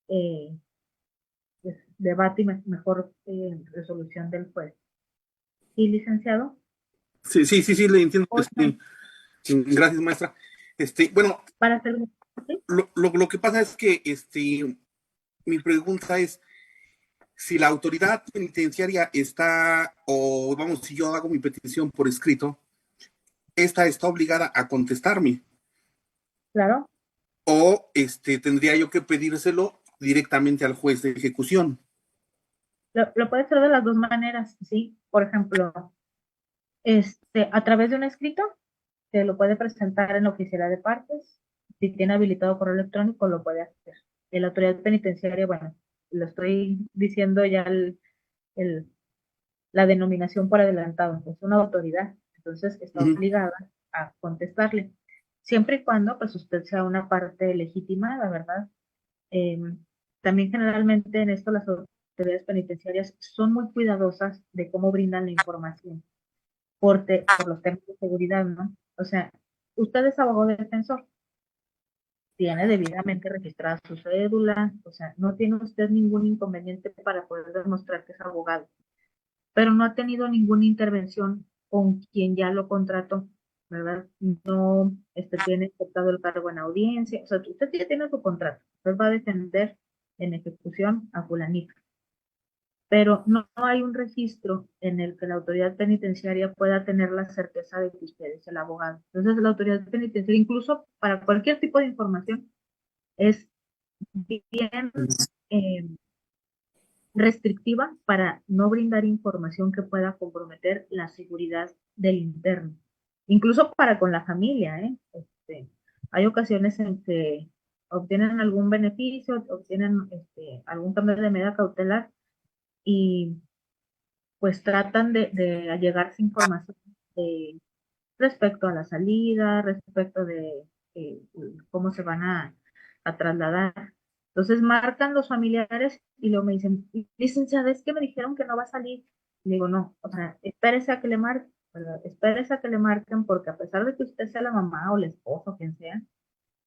pues, debate y mejor resolución del juez. ¿Sí, licenciado? Sí, le entiendo. Gracias, maestra. Bueno, para hacer... ¿sí? Lo que pasa es que mi pregunta es, si la autoridad penitenciaria está, o vamos, si yo hago mi petición por escrito, esta está obligada a contestarme. Claro. O tendría yo que pedírselo directamente al juez de ejecución. Lo puede hacer de las dos maneras, ¿sí? Por ejemplo, A través de un escrito, que lo puede presentar en la oficina de partes. Si tiene habilitado correo electrónico, lo puede hacer. En la autoridad penitenciaria, bueno, lo estoy diciendo ya el- la denominación por adelantado, es una autoridad, entonces está obligada a contestarle, siempre y cuando pues usted sea una parte legitimada, ¿verdad? Eh, También generalmente en esto las autoridades penitenciarias son muy cuidadosas de cómo brindan la información por los temas de seguridad, ¿no? O sea, usted es abogado defensor, tiene debidamente registrada su cédula, o sea, no tiene usted ningún inconveniente para poder demostrar que es abogado, pero no ha tenido ninguna intervención con quien ya lo contrató, ¿verdad? No tiene aceptado el cargo en audiencia, o sea, usted ya tiene su contrato, usted va a defender en ejecución a fulanito, pero no hay un registro en el que la autoridad penitenciaria pueda tener la certeza de que usted es el abogado. Entonces, la autoridad penitenciaria, incluso para cualquier tipo de información, es bien eh, restrictiva para no brindar información que pueda comprometer la seguridad del interno, incluso para con la familia, ¿eh? Hay ocasiones en que obtienen algún beneficio, obtienen algún cambio de medida cautelar y pues tratan de allegarse información respecto a la salida, respecto de eh, cómo se van a trasladar. Entonces marcan los familiares y luego me dicen, licenciada, es que me dijeron que no va a salir. Y digo, no, o sea, espérese a que le marquen, ¿verdad? Espérese a que le marquen porque a pesar de que usted sea la mamá o la esposa o quien sea,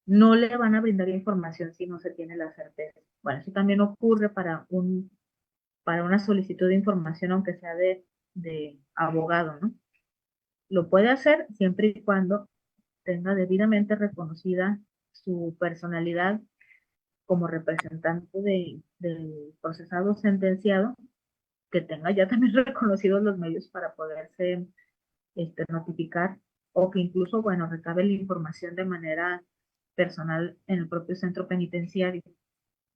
no le van a brindar información si no se tiene la certeza. Bueno, eso también ocurre para una solicitud de información, aunque sea de abogado, ¿no? Lo puede hacer siempre y cuando tenga debidamente reconocida su personalidad como representante del procesado sentenciado, que tenga ya también reconocidos los medios para poderse notificar o que incluso, bueno, recabe la información de manera personal en el propio centro penitenciario.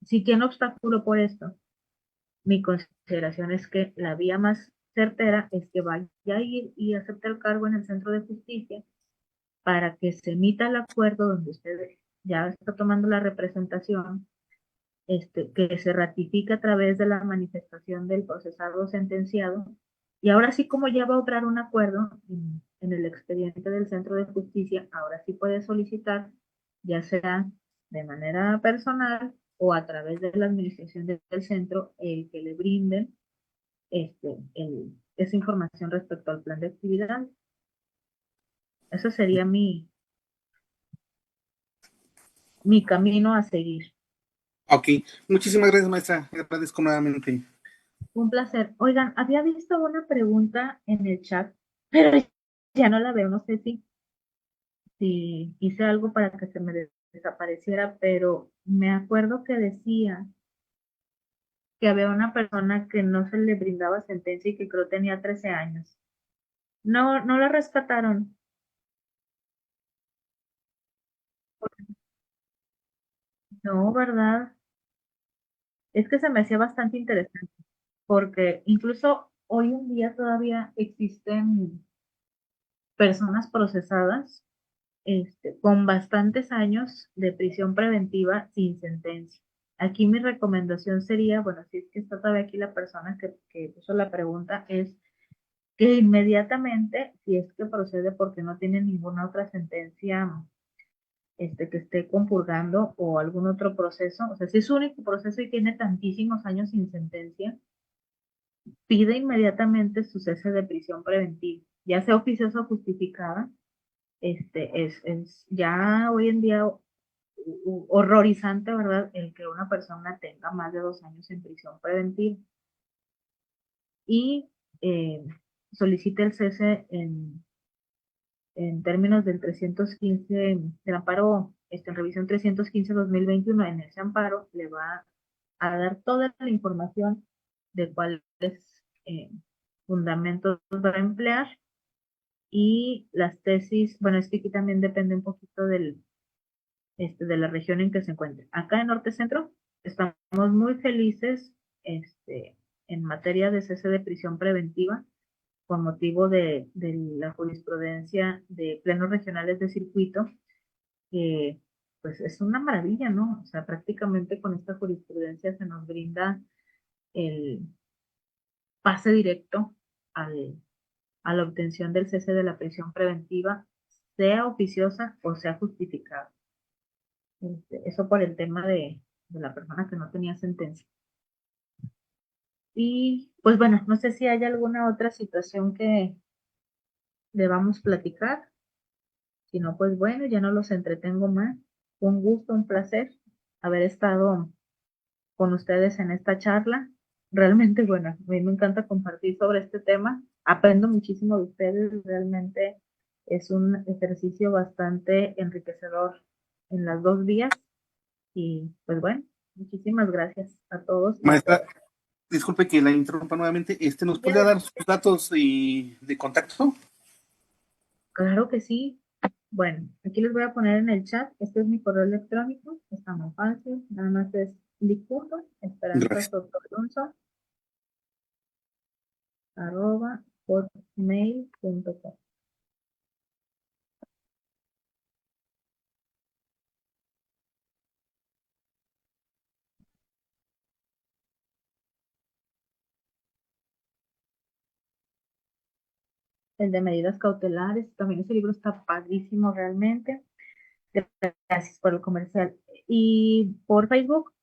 Si tiene obstáculo por esto, mi consideración es que la vía más certera es que vaya a ir y acepte el cargo en el centro de justicia para que se emita el acuerdo donde usted ya está tomando la representación, que se ratifica a través de la manifestación del procesado sentenciado, y ahora sí como ya va a obrar un acuerdo en el expediente del Centro de Justicia, ahora sí puede solicitar, ya sea de manera personal o a través de la administración del centro, el que le brinden esa información respecto al plan de actividad. Eso sería mi camino a seguir. Ok, muchísimas gracias, maestra. Agradezco nuevamente. Un placer. Oigan, había visto una pregunta en el chat, pero ya no la veo. No sé si hice algo para que se me desapareciera, pero me acuerdo que decía que había una persona que no se le brindaba sentencia y que creo tenía 13 años. No, no la rescataron. No, ¿verdad? Es que se me hacía bastante interesante, porque incluso hoy en día todavía existen personas procesadas con bastantes años de prisión preventiva sin sentencia. Aquí mi recomendación sería, bueno, si es que está todavía aquí la persona que puso la pregunta, es que inmediatamente, si es que procede porque no tiene ninguna otra sentencia que esté compurgando o algún otro proceso, o sea, si es su único proceso y tiene tantísimos años sin sentencia, pide inmediatamente su cese de prisión preventiva, ya sea oficiosa o justificada. Es ya hoy en día horrorizante, ¿verdad? El que una persona tenga más de 2 años en prisión preventiva y eh, solicite el cese en términos del 315, del amparo, en revisión 315-2021, en ese amparo le va a dar toda la información de cuáles eh, fundamentos va a emplear y las tesis, bueno, es que aquí también depende un poquito de la región en que se encuentre. Acá en Norte Centro estamos muy felices en materia de cese de prisión preventiva. con motivo de la jurisprudencia de plenos regionales de circuito, pues es una maravilla, ¿no? O sea, prácticamente con esta jurisprudencia se nos brinda el pase directo a la obtención del cese de la prisión preventiva, sea oficiosa o sea justificada. Eso por el tema de la persona que no tenía sentencia. Y pues bueno, no sé si hay alguna otra situación que debamos platicar. Si no, pues bueno, ya no los entretengo más. Un gusto, un placer haber estado con ustedes en esta charla. Realmente, bueno, a mí me encanta compartir sobre este tema. Aprendo muchísimo de ustedes. Realmente es un ejercicio bastante enriquecedor en las dos vías. Y pues bueno, muchísimas gracias a todos. Maestra, disculpe que la interrumpa nuevamente. ¿Nos puede dar sus datos de contacto? Claro que sí. Bueno, aquí les voy a poner en el chat. Este es mi correo electrónico. Está muy fácil. Nada más es licuto, Gracias. esperanzasotoalonso@hotmail.com. El de medidas cautelares, también ese libro está padrísimo realmente. Gracias por el comercial. Y por Facebook,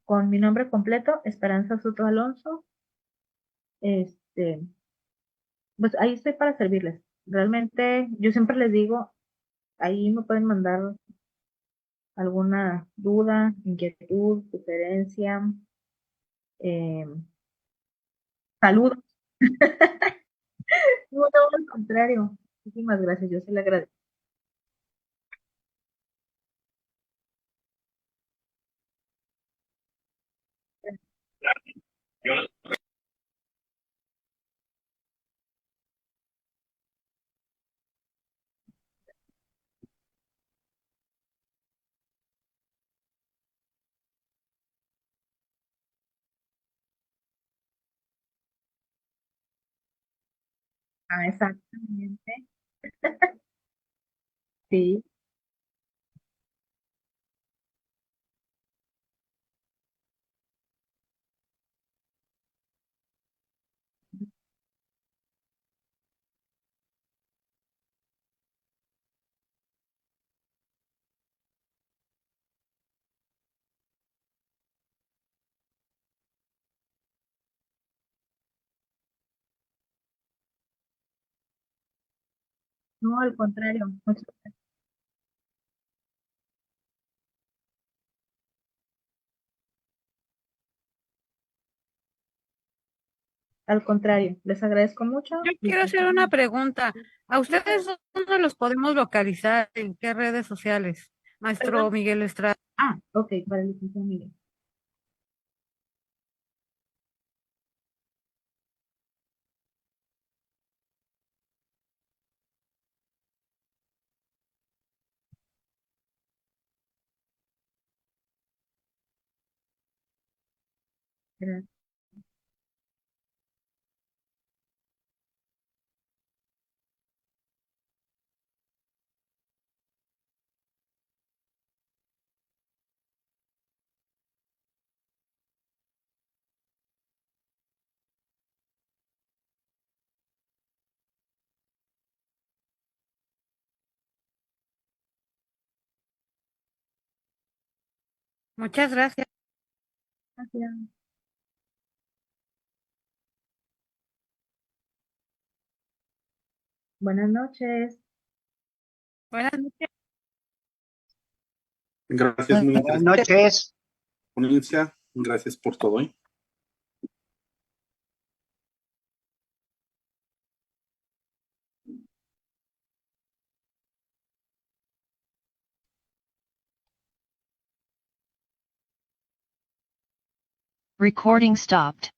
con mi nombre completo, Esperanza Soto Alonso. Pues ahí estoy para servirles. Realmente, yo siempre les digo, ahí me pueden mandar alguna duda, inquietud, sugerencia, eh, saludos. No, no, al contrario. Muchísimas gracias, yo se le agradezco. Ah, exactamente. Sí, no, al contrario. Al contrario, les agradezco mucho. Yo quiero hacer una pregunta. ¿A ustedes dónde los podemos localizar? ¿En qué redes sociales? Maestro Perdón. Miguel Estrada. Ah, ok, para el licenciado Miguel. Gracias. Muchas gracias. Gracias. Buenas noches. Buenas noches. Gracias, muy Buenas interesante. noches. Ponencia. Gracias por todo. Recording stopped.